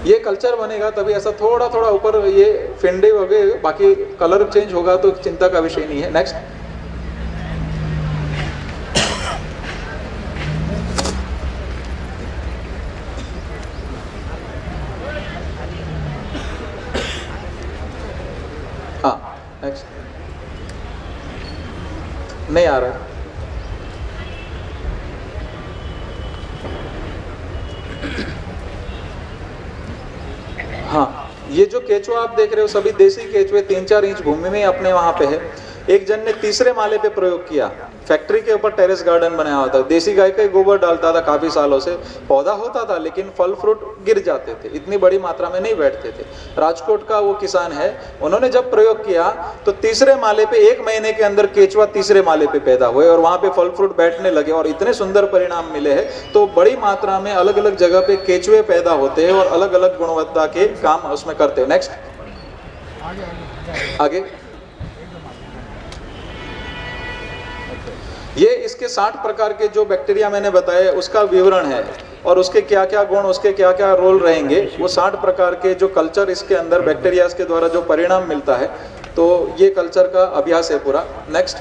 [SPEAKER 2] ये कल्चर बनेगा तभी ऐसा थोड़ा थोड़ा ऊपर ये फेंडे हो गए, बाकी कलर चेंज होगा तो चिंता का विषय नहीं है। नेक्स्ट। हाँ, नेक्स्ट। नहीं आ रहा है। ये जो केचुआ आप देख रहे हो सभी देसी केचुए 3-4 इंच भूमि में अपने वहां पे है। एक जन ने तीसरे माले पे प्रयोग किया, फैक्ट्री के ऊपर टेरेस गार्डन बनाया होता था, देसी गाय का गोबर डालता था, काफी सालों से पौधा होता था लेकिन फल फ्रूट गिर जाते थे, इतनी बड़ी मात्रा में नहीं बैठते थे। राजकोट का वो किसान है, उन्होंने जब प्रयोग किया तो तीसरे माले पे 1 महीने के अंदर केचुआ तीसरे माले पे पैदा हुए और वहां पे फल फ्रूट बैठने लगे और इतने सुंदर परिणाम मिले हैं। तो बड़ी मात्रा में अलग अलग जगह पे केचुए पैदा होते हैं और अलग अलग गुणवत्ता के काम उसमें करते हैं। नेक्स्ट, आगे। ये इसके 60 प्रकार के जो बैक्टीरिया मैंने बताए उसका विवरण है और उसके क्या क्या गुण, उसके क्या क्या रोल रहेंगे, वो 60 प्रकार के जो कल्चर इसके अंदर बैक्टीरिया के द्वारा जो परिणाम मिलता है, तो ये कल्चर का अभ्यास है पूरा। नेक्स्ट,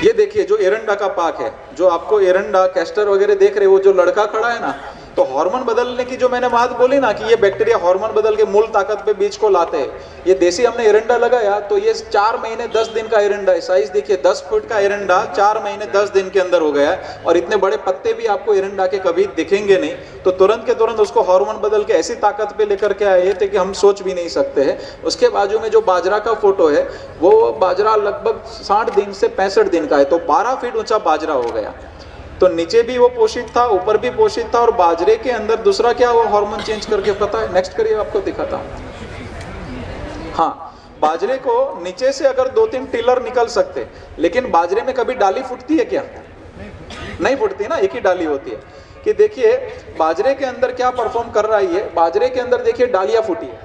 [SPEAKER 2] ये देखिए जो एरंडा का पाक है, जो आपको एरंडा कैस्टर वगैरह देख रहे हो, जो लड़का खड़ा है ना, तो हार्मोन बदलने की जो मैंने बात बोली ना कि ये बैक्टीरिया हार्मोन बदल के मूल ताकत पे बीज को लाते हैं। ये देसी हमने एरंडा लगाया तो ये 4 महीने 10 दिन का एरंडा है, साइज देखिए 10 फुट का एरंडा 4 महीने 10 दिन के अंदर हो गया है और इतने बड़े पत्ते भी आपको एरंडा के कभी दिखेंगे नहीं। तो तुरंत के तुरंत उसको हार्मोन बदल के ऐसी ताकत पे लेकर के आए थे कि हम सोच भी नहीं सकते हैं। उसके बाजू में जो बाजरा का फोटो है, वो बाजरा लगभग 60 दिन से 65 दिन का है, तो 12 फीट ऊंचा बाजरा हो गया। तो नीचे भी वो पोषित था, ऊपर भी पोषित था और बाजरे के अंदर दूसरा क्या वो हार्मोन चेंज करके पता है। नेक्स्ट करिए, आपको दिखाता हूं। हाँ, बाजरे को नीचे से अगर 2-3 टिलर निकल सकते, लेकिन बाजरे में कभी डाली फूटती है क्या? नहीं फूटती ना, एक ही डाली होती है। कि देखिए बाजरे के अंदर क्या परफॉर्म कर रहा है ये, बाजरे के अंदर देखिए डालियां फूटी है,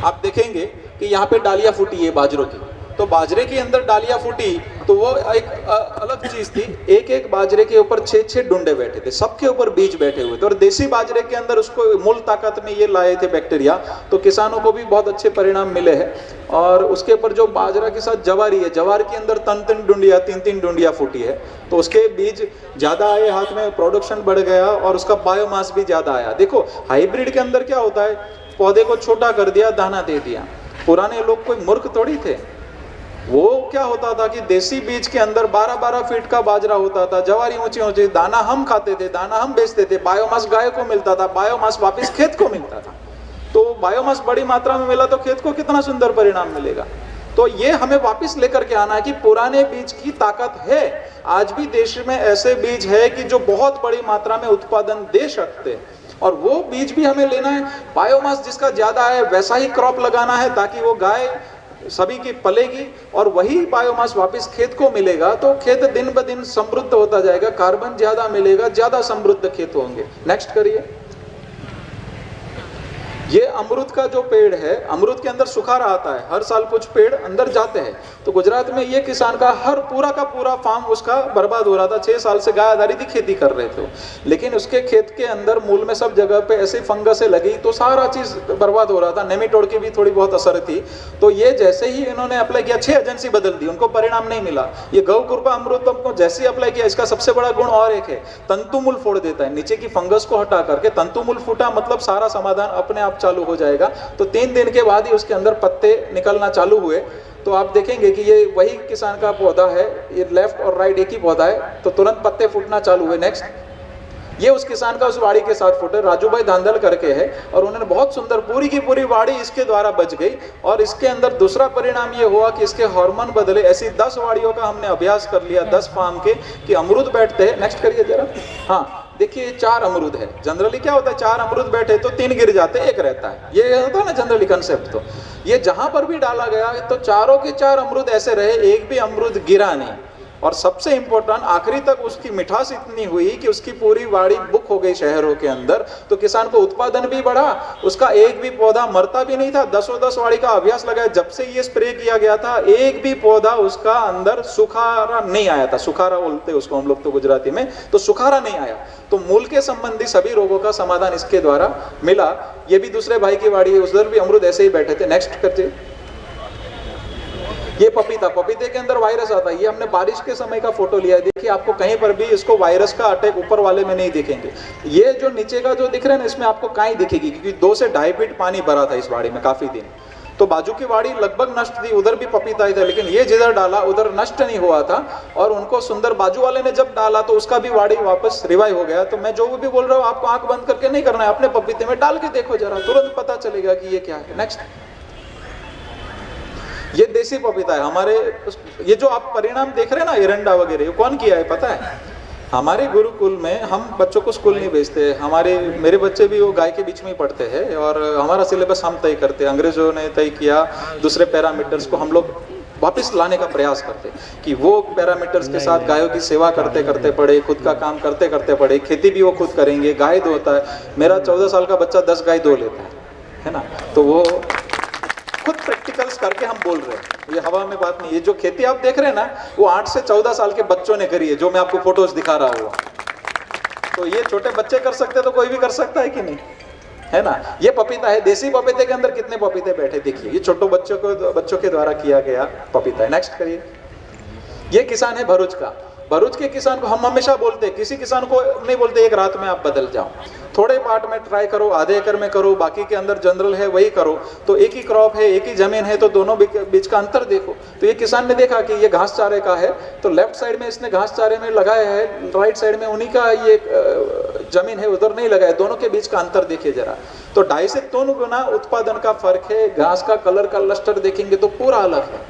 [SPEAKER 2] आप देखेंगे कि यहाँ पे डालियां फूटी है बाजरों की। तो बाजरे के अंदर डालियां फूटी तो वो एक अलग चीज थी। एक एक बाजरे के ऊपर 6-6 डुंडे बैठे थे, सबके ऊपर बीज बैठे हुए थे और देसी बाजरे के अंदर उसको मूल ताकत में ये लाए थे बैक्टीरिया। तो किसानों को भी बहुत अच्छे परिणाम मिले हैं। और उसके ऊपर जो बाजरा के साथ जवारी है, जवार के अंदर 3-3 डुंडिया 3-3 डुंडिया फूटी है, तो उसके बीज ज्यादा आए हाथ में, प्रोडक्शन बढ़ गया और उसका बायोमास भी ज्यादा आया। देखो हाइब्रिड के अंदर क्या होता है, पौधे को छोटा कर दिया, दाना दे दिया। पुराने लोग कोई मूर्ख थोड़ी थे, वो क्या होता था कि देसी बीज के अंदर 12-12 फीट का बाजरा होता था, जवारी ऊंची ऊंची, दाना हम खाते थे, दाना हम बेचते थे, बायोमास गाय को मिलता था, बायोमास वापस खेत को मिलता था। तो बायोमास बड़ी मात्रा में मिला तो खेत को कितना सुंदर परिणाम मिलेगा। तो ये हमें वापस लेकर के आना है कि पुराने बीज की ताकत है। आज भी देश में ऐसे बीज है कि जो बहुत बड़ी मात्रा में उत्पादन दे सकते हैं और वो बीज भी हमें लेना है। बायोमास जिसका ज्यादा है वैसा ही क्रॉप लगाना है ताकि वो गाय सभी की पलेगी और वही बायोमास वापस खेत को मिलेगा। तो खेत दिन ब दिन समृद्ध होता जाएगा, कार्बन ज्यादा मिलेगा, ज्यादा समृद्ध खेत होंगे। नेक्स्ट करिए। ये अमरूद का जो पेड़ है, अमरूद के अंदर सुखारा आता है, हर साल कुछ पेड़ अंदर जाते हैं। तो गुजरात में ये किसान का हर पूरा का पूरा फार्म उसका बर्बाद हो रहा था। 6 साल से गाय आधारी की खेती कर रहे थे, लेकिन उसके खेत के अंदर मूल में सब जगह पे ऐसी फंगसें लगी तो सारा चीज बर्बाद हो रहा था। नेमेटोड की भी थोड़ी बहुत असर थी। तो ये जैसे ही इन्होंने अप्लाई किया, 6 एजेंसी बदल दी, उनको परिणाम नहीं मिला। ये गौ कृपा अमृत को जैसे ही अप्लाई किया, इसका सबसे बड़ा गुण और एक है, तंतुमूल फोड़ देता है। नीचे की फंगस को हटा करके तंतुमूल फूटा मतलब सारा समाधान अपने आप चालू हो जाएगा। तो 3 दिन के बाद ही उसके अंदर पत्ते निकलना चालू हुए। तो आप देखेंगे कि ये वही किसान का पौधा है, ये लेफ्ट और राइट एक ही पौधा है, तो तुरंत पत्ते फूटना चालू हुए। नेक्स्ट, ये उस किसान का उस वाड़ी के साथ फूटे, राजू भाई धांधल करके है, और उन्होंने बहुत सुंदर पूरी की पूरी वाड़ी इसके द्वारा बच गई। और इसके अंदर दूसरा परिणाम ये हुआ कि इसके हार्मोन बदले। ऐसी 10 वाड़ियों का हमने अभ्यास कर लिया, 10 फार्म के, कि अमरूद बैठते हैं। नेक्स्ट करिए जरा। हाँ देखिए, 4 अमरूद है। जनरली क्या होता है, 4 अमरूद बैठे तो 3 गिर जाते, 1 रहता है, ये होता है ना जनरली कंसेप्ट। तो ये जहां पर भी डाला गया तो चारों के 4 अमरूद ऐसे रहे, एक भी अमरूद गिरा नहीं। और सबसे इंपॉर्टेंट, आखिरी तक उसकी मिठास इतनी हुई कि उसकी पूरी वाड़ी बुक हो गई शहरों के अंदर। तो किसान को उत्पादन भी बढ़ा, उसका एक भी पौधा मरता भी नहीं था। 10 वाड़ी का अभ्यास लगाया, जब से ये स्प्रे किया गया था एक भी पौधा उसका अंदर सुखारा नहीं आया था। सुखारा बोलते उसको हम लोग तो गुजराती में, तो सुखारा नहीं आया। तो मूल के संबंधी सभी रोगों का समाधान इसके द्वारा मिला। ये भी दूसरे भाई की वाड़ी है, उधर भी अमरूद ऐसे ही बैठे थे। नेक्स्ट करते। ये पपीता, पपीते के अंदर वायरस आता है। ये हमने बारिश के समय का फोटो लिया है। देखिए आपको कहीं पर भी इसको वायरस का अटैक ऊपर वाले में नहीं दिखेंगे। ये जो नीचे का जो दिख रहा है ना, इसमें आपको कहीं दिखेगी, क्योंकि 2 से 2.5 फीट पानी भरा था इस बाड़ी में काफी दिन। तो बाजू की वाड़ी लगभग नष्ट थी, उधर भी पपीता ही था, लेकिन ये जिधर डाला उधर नष्ट नहीं हुआ था। और उनको सुंदर बाजू वाले ने जब डाला तो उसका भी वाड़ी वापस रिवाइव हो गया। तो मैं जो भी बोल रहा हूँ आपको आंख बंद करके नहीं करना है, अपने पपीते में डाल के देखो जरा, तुरंत पता चलेगा कि ये क्या है। नेक्स्ट, ये देसी पपीता है हमारे। ये जो आप परिणाम देख रहे हैं ना एरंडा वगैरह, ये कौन किया है पता है? हमारे गुरुकुल में हम बच्चों को स्कूल नहीं भेजते, मेरे बच्चे भी वो गाय के बीच में ही पढ़ते हैं और हमारा सिलेबस हम तय करते हैं। अंग्रेजों ने तय किया, दूसरे पैरामीटर्स को हम लोग वापस लाने का प्रयास करते कि वो पैरामीटर्स के साथ गायों की सेवा करते करते पढ़े, खुद का काम करते करते पढ़े, खेती भी वो खुद करेंगे, गाय धोता है। मेरा 14 साल का बच्चा 10 गाय धो लेता है ना, तो वो खुद प्रैक्टिकल्स करके हम बोल रहे हैं, ये हवा में बात नहीं। ये जो खेती आप देख रहे हैं ना, वो 8 से 14 साल के बच्चों ने करी है, जो मैं आपको फोटोज दिखा रहा हूँ। तो ये छोटे बच्चे कर सकते तो कोई भी कर सकता है कि नहीं, है ना। ये पपीता है, देसी पपीते के अंदर कितने पपीते बैठे देखिए, ये छोटे बच्चों के द्वारा किया गया पपीता है। नेक्स्ट करिए। ये किसान है भरूच का। भरूच के किसान को हम हमेशा बोलते हैं, किसी किसान को नहीं बोलते एक रात में आप बदल जाओ, थोड़े पार्ट में ट्राई करो, आधे एकड़ में करो, बाकी के अंदर जनरल है वही करो। तो एक ही क्रॉप है, एक ही जमीन है, तो दोनों बीच का अंतर देखो। तो ये किसान ने देखा कि ये घास चारे का है, तो लेफ्ट साइड में इसने घास चारे में लगाया है, राइट साइड में उन्हीं का ये जमीन है उधर नहीं लगाया, दोनों के बीच का अंतर देखिए जरा। तो 2.5 से 3 गुना उत्पादन का फर्क है। घास का कलर का लस्टर देखेंगे तो पूरा अलग है।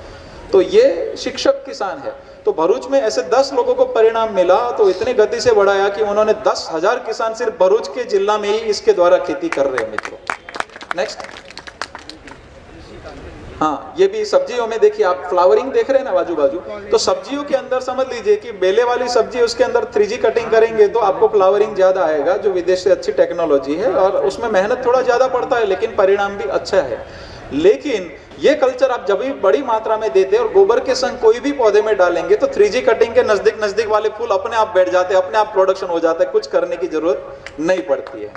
[SPEAKER 2] तो ये शिक्षक किसान है। तो भरूच में ऐसे 10 लोगों को परिणाम मिला, तो इतनी गति से बढ़ाया कि उन्होंने 10,000 किसान सिर्फ भरूच के जिला में ही इसके द्वारा खेती कर रहे हैं मित्रों। नेक्स्ट, हाँ, ये भी सब्जियों में देखिए आप फ्लावरिंग देख रहे हैं ना बाजू बाजू, तो सब्जियों के अंदर समझ लीजिए कि बेले वाली सब्जी उसके अंदर 3G कटिंग करेंगे तो आपको फ्लावरिंग ज्यादा आएगा, जो विदेश से अच्छी टेक्नोलॉजी है, और उसमें मेहनत थोड़ा ज्यादा पड़ता है लेकिन परिणाम भी अच्छा है। लेकिन ये कल्चर आप जब भी बड़ी मात्रा में देते हैं और गोबर के संग कोई भी पौधे में डालेंगे तो 3G कटिंग के नजदीक वाले फूल अपने आप बैठ जाते हैं, अपने आप प्रोडक्शन हो जाता है, कुछ करने की जरूरत नहीं पड़ती है।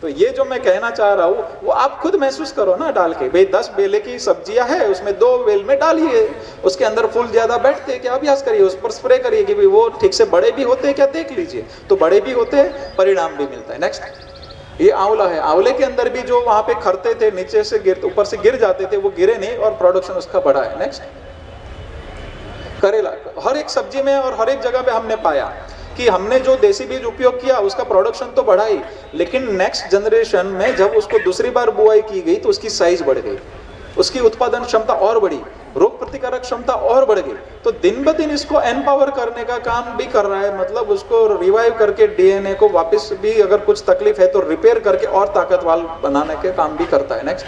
[SPEAKER 2] तो ये जो मैं कहना चाह रहा हूँ वो आप खुद महसूस करो ना डाल के। भाई 10 बेले की सब्जियां है, उसमें 2 बेल में डालिए, उसके अंदर फूल ज्यादा बैठते हैं क्या, अभ्यास करिए, उस पर स्प्रे करिए कि भाई वो ठीक से बड़े भी होते हैं क्या, देख लीजिए। तो बड़े भी होते हैं, परिणाम भी मिलता है। नेक्स्ट, ये आंवला है। आंवले के अंदर भी जो वहां पे खरते थे, नीचे से ऊपर से गिर जाते थे, वो गिरे नहीं और प्रोडक्शन उसका बढ़ा है। नेक्स्ट, करेला। हर एक सब्जी में और हर एक जगह पे हमने पाया कि हमने जो देसी बीज उपयोग किया उसका प्रोडक्शन तो बढ़ा ही, लेकिन नेक्स्ट जनरेशन में जब उसको दूसरी बार बुआई की गई तो उसकी साइज बढ़ गई, उसकी उत्पादन क्षमता और बढ़ी, रोग प्रतिकारक क्षमता और बढ़ गई। तो दिन ब दिन इसको एनपावर करने का काम भी कर रहा है, मतलब उसको रिवाइव करके डीएनए को वापस भी अगर कुछ तकलीफ है तो रिपेयर करके और ताकतवर बनाने के काम भी करता है। नेक्स्ट,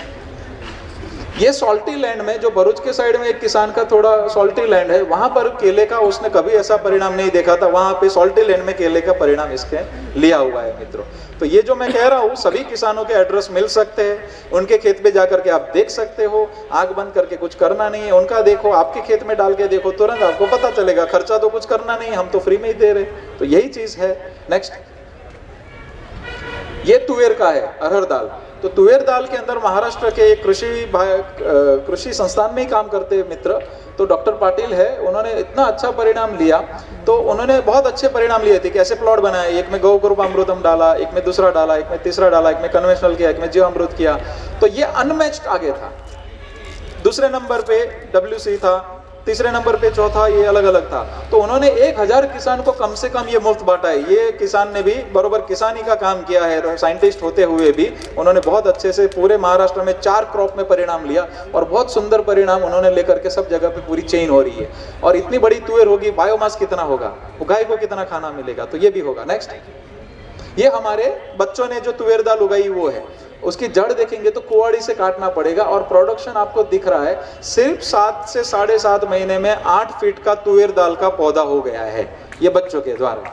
[SPEAKER 2] ये सॉल्टी लैंड में, जो भरूच के साइड में एक किसान का थोड़ा सॉल्टी लैंड है, वहां पर केले का उसने कभी ऐसा परिणाम नहीं देखा था, वहां पे सॉल्टी लैंड में केले का परिणाम इसके लिया हुआ है मित्रों। तो ये जो मैं कह रहा हूँ सभी किसानों के एड्रेस मिल सकते हैं, उनके खेत पे जाकर के आप देख सकते हो, आंख बंद करके कुछ करना नहीं है, उनका देखो, आपके खेत में डाल के देखो, तुरंत आपको पता चलेगा। खर्चा तो कुछ करना नहीं, हम तो फ्री में ही दे रहे, तो यही चीज है। नेक्स्ट, ये तुवेर का है, अरहर दाल। तो तुवेर दाल के अंदर महाराष्ट्र के कृषि संस्थान में ही काम करते हैं मित्र, तो डॉक्टर पाटिल है, उन्होंने इतना अच्छा परिणाम लिया, तो उन्होंने बहुत अच्छे परिणाम लिए थे। कैसे प्लॉट बनाए, एक में गौ कृपा अमृतम डाला, एक में दूसरा डाला, एक में तीसरा डाला, एक में कन्वेंशनल किया, एक में जीवामृत किया, तो ये अनमैच्ड आगे था। दूसरे नंबर पे WC था, तीसरे नंबर पे चौथा, ये अलग अलग था। तो उन्होंने 1000 किसान को कम से कम ये मुफ्त बांटा है। ये किसान ने भी बरोबर किसानी का काम किया है, साइंटिस्ट होते हुए भी उन्होंने बहुत अच्छे से पूरे महाराष्ट्र में 4 क्रॉप में परिणाम लिया, और बहुत सुंदर परिणाम उन्होंने लेकर के सब जगह पे पूरी चेन हो रही है। और इतनी बड़ी तुवेर होगी, बायोमास कितना होगा, गाय को कितना खाना मिलेगा, तो ये भी होगा। नेक्स्ट, ये हमारे बच्चों ने जो तुवेर दाल उगाई वो है, उसकी जड़ देखेंगे तो कुआड़ी से काटना पड़ेगा, और प्रोडक्शन आपको दिख रहा है सिर्फ 7 से 7.5 महीने में 8 फीट का तुवेर दाल का पौधा हो गया है, ये बच्चों के द्वारा।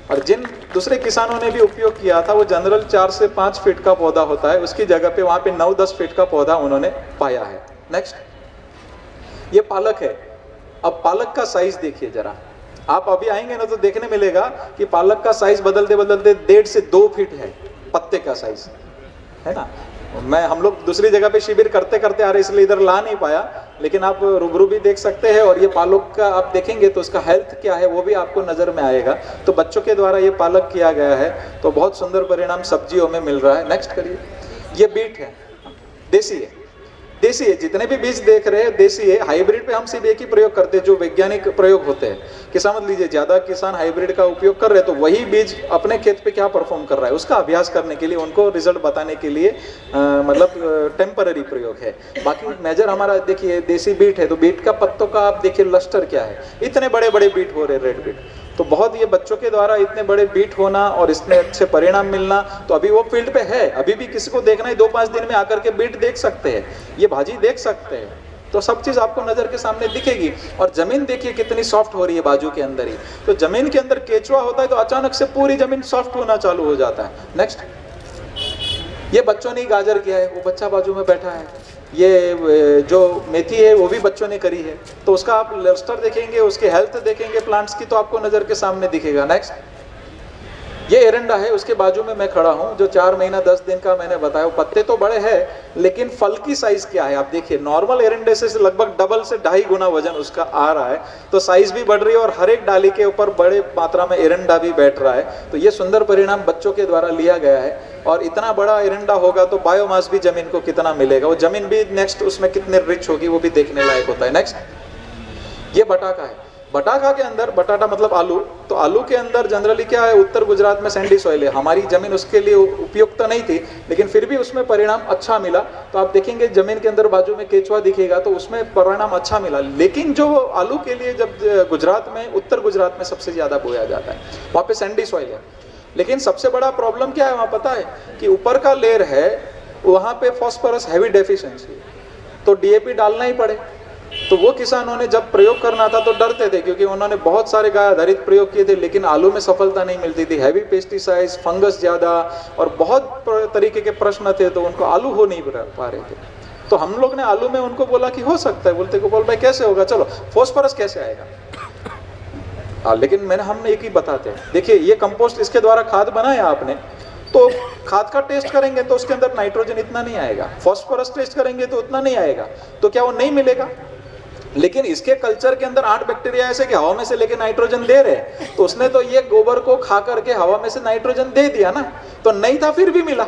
[SPEAKER 2] और जिन दूसरे किसानों ने भी उपयोग किया था वो जनरल 4 से 5 फीट का पौधा होता है, उसकी जगह पे वहां पे 9-10 फीट का पौधा उन्होंने पाया है। नेक्स्ट, ये पालक है। अब पालक का साइज देखिए जरा, आप अभी आएंगे ना तो देखने मिलेगा कि पालक का साइज बदलते बदलते 1.5 से 2 फीट है पत्ते का साइज, है ना। हम लोग दूसरी जगह पे शिविर करते करते आ रहे इसलिए इधर ला नहीं पाया, लेकिन आप रूबरू भी देख सकते हैं। और ये पालक का आप देखेंगे तो उसका हेल्थ क्या है वो भी आपको नजर में आएगा। तो बच्चों के द्वारा ये पालक किया गया है, तो बहुत सुंदर परिणाम सब्जियों में मिल रहा है। नेक्स्ट करिए, ये बीट है, देसी है। देसी है, जितने भी बीज देख रहे हैं देसी है। हाइब्रिड पे हम सिर्फ एक ही प्रयोग करते हैं जो वैज्ञानिक प्रयोग होते हैं कि समझ लीजिए ज्यादा किसान हाइब्रिड का उपयोग कर रहे हैं तो वही बीज अपने खेत पे क्या परफॉर्म कर रहा है उसका अभ्यास करने के लिए, उनको रिजल्ट बताने के लिए मतलब टेम्पररी प्रयोग है। बाकी मेजर हमारा देखिए देसी बीट है तो बीट का पत्तों का आप देखिए लस्टर क्या है, इतने बड़े बड़े बीट हो रहे रेड बीट, तो बहुत ये बच्चों के द्वारा इतने बड़े बीट होना और इतने अच्छे परिणाम मिलना, तो अभी वो फील्ड पे है, अभी भी किसी को देखना है 2-5 दिन में आकर के बीट देख सकते हैं, ये भाजी देख सकते हैं, तो सब चीज आपको नजर के सामने दिखेगी। और जमीन देखिए कितनी सॉफ्ट हो रही है बाजू के अंदर ही, तो जमीन के अंदर केचुआ होता है तो अचानक से पूरी जमीन सॉफ्ट होना चालू हो जाता है। नेक्स्ट, ये बच्चों ने गाजर किया है, वो बच्चा बाजू में बैठा है, ये जो मेथी है वो भी बच्चों ने करी है, तो उसका आप लस्टर देखेंगे, उसकी हेल्थ देखेंगे प्लांट्स की, तो आपको नजर के सामने दिखेगा। नेक्स्ट, ये एरंडा है, उसके बाजू में मैं खड़ा हूं जो 4 महीना 10 दिन का मैंने बताया, पत्ते तो बड़े हैं लेकिन फल की साइज क्या है आप देखिए, नॉर्मल एरंडे से लगभग डबल से 2.5 गुना वजन उसका आ रहा है, तो साइज भी बढ़ रही है और हर एक डाली के ऊपर बड़े मात्रा में एरंडा भी बैठ रहा है। तो ये सुंदर परिणाम बच्चों के द्वारा लिया गया है। और इतना बड़ा एरंडा होगा तो बायोमास भी जमीन को कितना मिलेगा, वो जमीन भी नेक्स्ट उसमें कितने रिच होगी वो भी देखने लायक होता है। नेक्स्ट, ये बटाका है, बटाका के अंदर, बटाटा मतलब आलू, तो आलू के अंदर जनरली क्या है, उत्तर गुजरात में सैंडी सॉइल है, हमारी जमीन उसके लिए उपयुक्त नहीं थी लेकिन फिर भी उसमें परिणाम अच्छा मिला। तो आप देखेंगे जमीन के अंदर बाजू में केचुआ दिखेगा तो उसमें परिणाम अच्छा मिला। लेकिन जो आलू के लिए जब गुजरात में, उत्तर गुजरात में सबसे ज्यादा बोया जाता है, वहाँ पे सैंडी सॉइल है, लेकिन सबसे बड़ा प्रॉब्लम क्या है वहाँ पता है कि ऊपर का लेयर है वहाँ पे फॉस्फोरस हैवी डेफिशिएंसी, तो डीएपी डालना ही पड़े। तो वो किसानों ने जब प्रयोग करना था तो डरते थे क्योंकि उन्होंने बहुत सारे गाय आधारित प्रयोग किए थे लेकिन आलू में सफलता नहीं मिलती थी, हैवी पेस्टिसाइड्स, फंगस ज्यादा और बहुत तरीके के प्रश्न थे, तो उनको आलू हो नहीं पा रहे थे। तो हम लोग ने आलू में उनको बोला कि हो सकता है, बोलते को बोल भाई कैसे होगा, चलो फॉस्फोरस कैसे आएगा, लेकिन मैंने हम एक ही बताते हैं, देखिए ये कंपोस्ट इसके द्वारा खाद बनाया आपने, तो खाद का टेस्ट करेंगे तो उसके अंदर नाइट्रोजन इतना नहीं आएगा, फॉस्फोरस टेस्ट करेंगे तो उतना नहीं आएगा, तो क्या वो नहीं मिलेगा। लेकिन इसके कल्चर के अंदर 8 बैक्टीरिया ऐसे कि हवा में से लेके नाइट्रोजन दे रहे, तो उसने तो ये गोबर को खा करके हवा में से नाइट्रोजन दे दिया ना, तो नहीं था फिर भी मिला।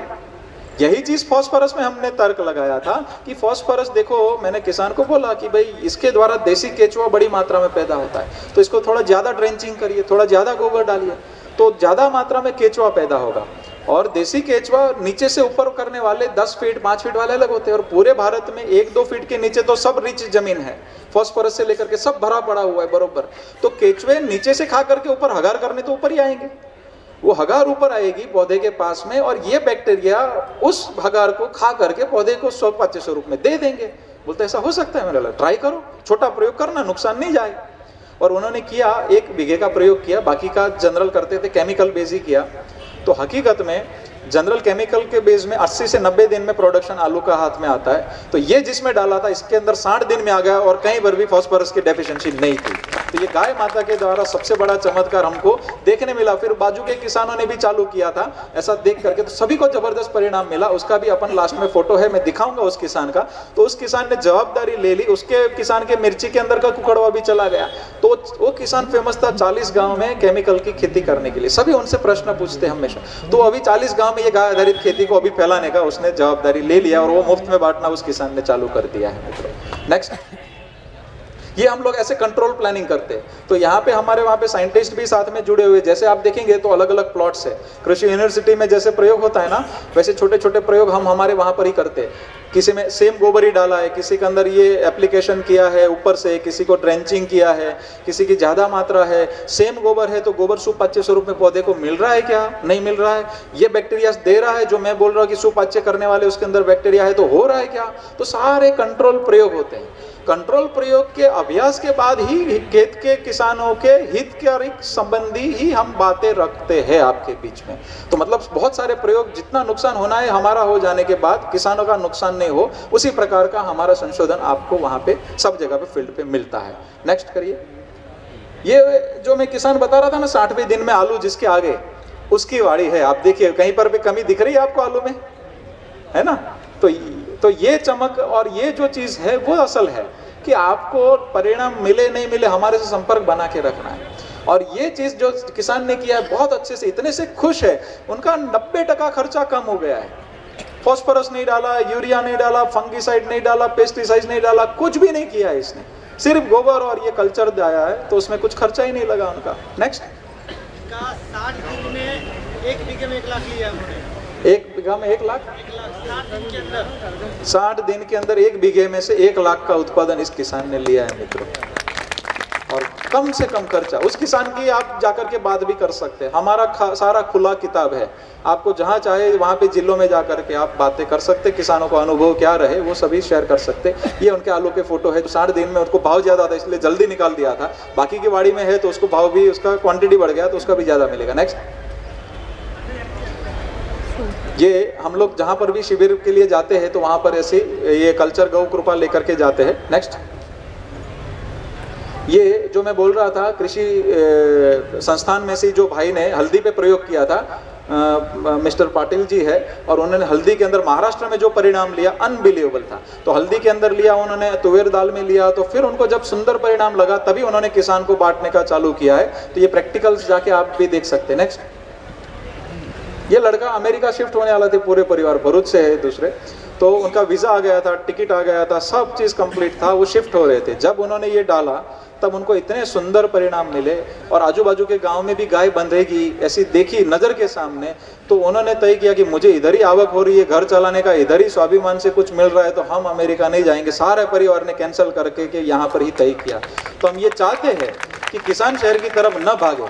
[SPEAKER 2] यही चीज फॉस्फोरस में हमने तर्क लगाया था कि फॉस्फोरस देखो, मैंने किसान को बोला कि भाई इसके द्वारा देसी केचुआ बड़ी मात्रा में पैदा होता है, तो इसको थोड़ा ज्यादा ड्रेंचिंग करिए, थोड़ा ज्यादा गोबर डालिए, तो ज्यादा मात्रा में केचुआ पैदा होगा। और देसी केचुआ नीचे से ऊपर करने वाले 10 फीट 5 फीट वाले अलग होते हैं, और पूरे भारत में 1-2 फीट के नीचे तो सब रिच जमीन है, फॉस्फोरस से लेकर के सब भरा पड़ा हुआ है बरोबर। तो केचुए नीचे से खा करके ऊपर हगार करने तो ऊपर ही आएंगे, वो हगार ऊपर आएगी पौधे के पास में, और ये बैक्टीरिया उस हगार को खा करके पौधे को स्वपाच्य स्वरूप में दे देंगे। बोलते ऐसा हो सकता है, मेरा लग ट्राई करो, छोटा प्रयोग करना, नुकसान नहीं जाए। और उन्होंने किया, 1 बीघे का प्रयोग किया, बाकी का जनरल करते थे, केमिकल बेस ही किया। तो हकीकत में जनरल केमिकल के बेस में 80 से 90 दिन में प्रोडक्शन आलू का हाथ में आता है। तो ये जिसमें डाला था इसके अंदर 60 दिन में आ गया और कहीं पर भी फॉस्फोरस की डेफिशिएंसी नहीं थी। तो ये गाय माता के द्वारा सबसे बड़ा चमत्कार हमको देखने मिला। फिर बाजू के किसानों ने भी चालू किया था ऐसा देख करके, तो सभी को जबरदस्त परिणाम मिला। उसका भी अपन लास्ट में फोटो है, मैं दिखाऊंगा उस किसान का। तो उस किसान ने जवाबदारी ले ली, उसके किसान के मिर्ची के अंदर का कुकड़वा भी चला गया। तो वो किसान फेमस था 40 गाँव में केमिकल की खेती करने के लिए। सभी उनसे प्रश्न पूछते हमेशा, तो अभी 40 गाँव में ये गाय आधारित खेती को अभी फैलाने का उसने जवाबदारी ले लिया और वो मुफ्त में बांटना उस किसान ने चालू कर दिया है मित्रों। नेक्स्ट, ये हम लोग ऐसे कंट्रोल प्लानिंग करते हैं। तो यहाँ पे हमारे वहाँ पे साइंटिस्ट भी साथ में जुड़े हुए, जैसे आप देखेंगे तो अलग अलग प्लॉट्स है। कृषि यूनिवर्सिटी में जैसे प्रयोग होता है ना, वैसे छोटे छोटे प्रयोग हम हमारे वहाँ पर ही करते हैं। किसी में सेम गोबर ही डाला है, किसी के अंदर ये एप्लीकेशन किया है ऊपर से, किसी को ड्रेंचिंग किया है, किसी की ज़्यादा मात्रा है। सेम गोबर है तो गोबर सुपाच्य स्वरूप में पौधे को मिल रहा है क्या, नहीं मिल रहा है। ये बैक्टीरिया दे रहा है जो मैं बोल रहा हूँ कि सुपाच्य करने वाले उसके अंदर बैक्टीरिया है, तो हो रहा है क्या। तो सारे कंट्रोल प्रयोग होते हैं। कंट्रोल प्रयोग के अभ्यास के बाद ही खेत के किसानों के हित के संबंधी ही हम बातें रखते हैं आपके बीच में। तो मतलब बहुत सारे प्रयोग, जितना नुकसान होना है हमारा हो जाने के बाद किसानों का नुकसान नहीं हो, उसी प्रकार का हमारा संशोधन आपको वहाँ पे सब जगह पे फील्ड पे मिलता है। नेक्स्ट करिए। ये जो मैं किसान बता रहा था ना 60वें दिन में आलू जिसके आगे, उसकी वाड़ी है। आप देखिए कहीं पर भी कमी दिख रही है आपको आलू में, है ना। तो ये चमक और ये जो चीज है वो असल है कि आपको परिणाम मिले नहीं मिले हमारे से संपर्क बना के रखना है। और ये चीज जो किसान ने किया है बहुत अच्छे से, इतने से खुश है, उनका 90% खर्चा कम हो गया है। फॉस्फोरस नहीं डाला, यूरिया नहीं डाला, फंगीसाइड नहीं डाला, पेस्टिसाइड नहीं डाला, कुछ भी नहीं किया है इसने, सिर्फ गोबर और ये कल्चर दिया है, तो उसमें कुछ खर्चा ही नहीं लगा उनका। नेक्स्ट,
[SPEAKER 3] 60 दिन में 1 बीघे में 1 लाख लिया उन्होंने।
[SPEAKER 2] 1 बीघा में 1 लाख,
[SPEAKER 3] 60 दिन के अंदर
[SPEAKER 2] 60 दिन के अंदर 1 बीघे में से 1 लाख का उत्पादन इस किसान ने लिया है मित्रों। और कम से कम खर्चा, उस किसान की आप जाकर के बात भी कर सकते हैं, हमारा सारा खुला किताब है, आपको जहाँ चाहे वहाँ पे जिलों में जाकर के आप बातें कर सकते, किसानों का अनुभव क्या रहे वो सभी शेयर कर सकते। ये उनके आलू के फोटो है, 60 दिन में उनको भाव ज़्यादा था इसलिए जल्दी निकाल दिया था, बाकी की वाड़ी में है तो उसको भाव भी, उसका क्वांटिटी बढ़ गया तो उसका भी ज़्यादा मिलेगा। नेक्स्ट, ये हम लोग जहाँ पर भी शिविर के लिए जाते हैं तो वहाँ पर ऐसे ये कल्चर गौ कृपा लेकर के जाते हैं। नेक्स्ट, ये जो मैं बोल रहा था कृषि संस्थान में से जो भाई ने हल्दी पे प्रयोग किया था, मिस्टर पाटिल जी है, और उन्होंने हल्दी के अंदर महाराष्ट्र में जो परिणाम लिया अनबिलीवेबल था। तो हल्दी के अंदर लिया उन्होंने, तुवेर दाल में लिया, तो फिर उनको जब सुंदर परिणाम लगा तभी उन्होंने किसान को बांटने का चालू किया है। तो ये प्रैक्टिकल्स जाके आप भी देख सकते हैं। नेक्स्ट, ये लड़का अमेरिका शिफ्ट होने वाला थे, पूरे परिवार भरूच से है दूसरे, तो उनका वीजा आ गया था, टिकट आ गया था, सब चीज़ कंप्लीट था, वो शिफ्ट हो रहे थे। जब उन्होंने ये डाला तब उनको इतने सुंदर परिणाम मिले, और आजू बाजू के गांव में भी गाय बंधेगी ऐसी देखी नज़र के सामने, तो उन्होंने तय किया कि मुझे इधर ही आवक हो रही है, घर चलाने का इधर ही स्वाभिमान से कुछ मिल रहा है, तो हम अमेरिका नहीं जाएंगे। सारे परिवार ने कैंसिल करके कि यहाँ पर ही तय किया। तो हम ये चाहते हैं कि किसान शहर की तरफ न भागे,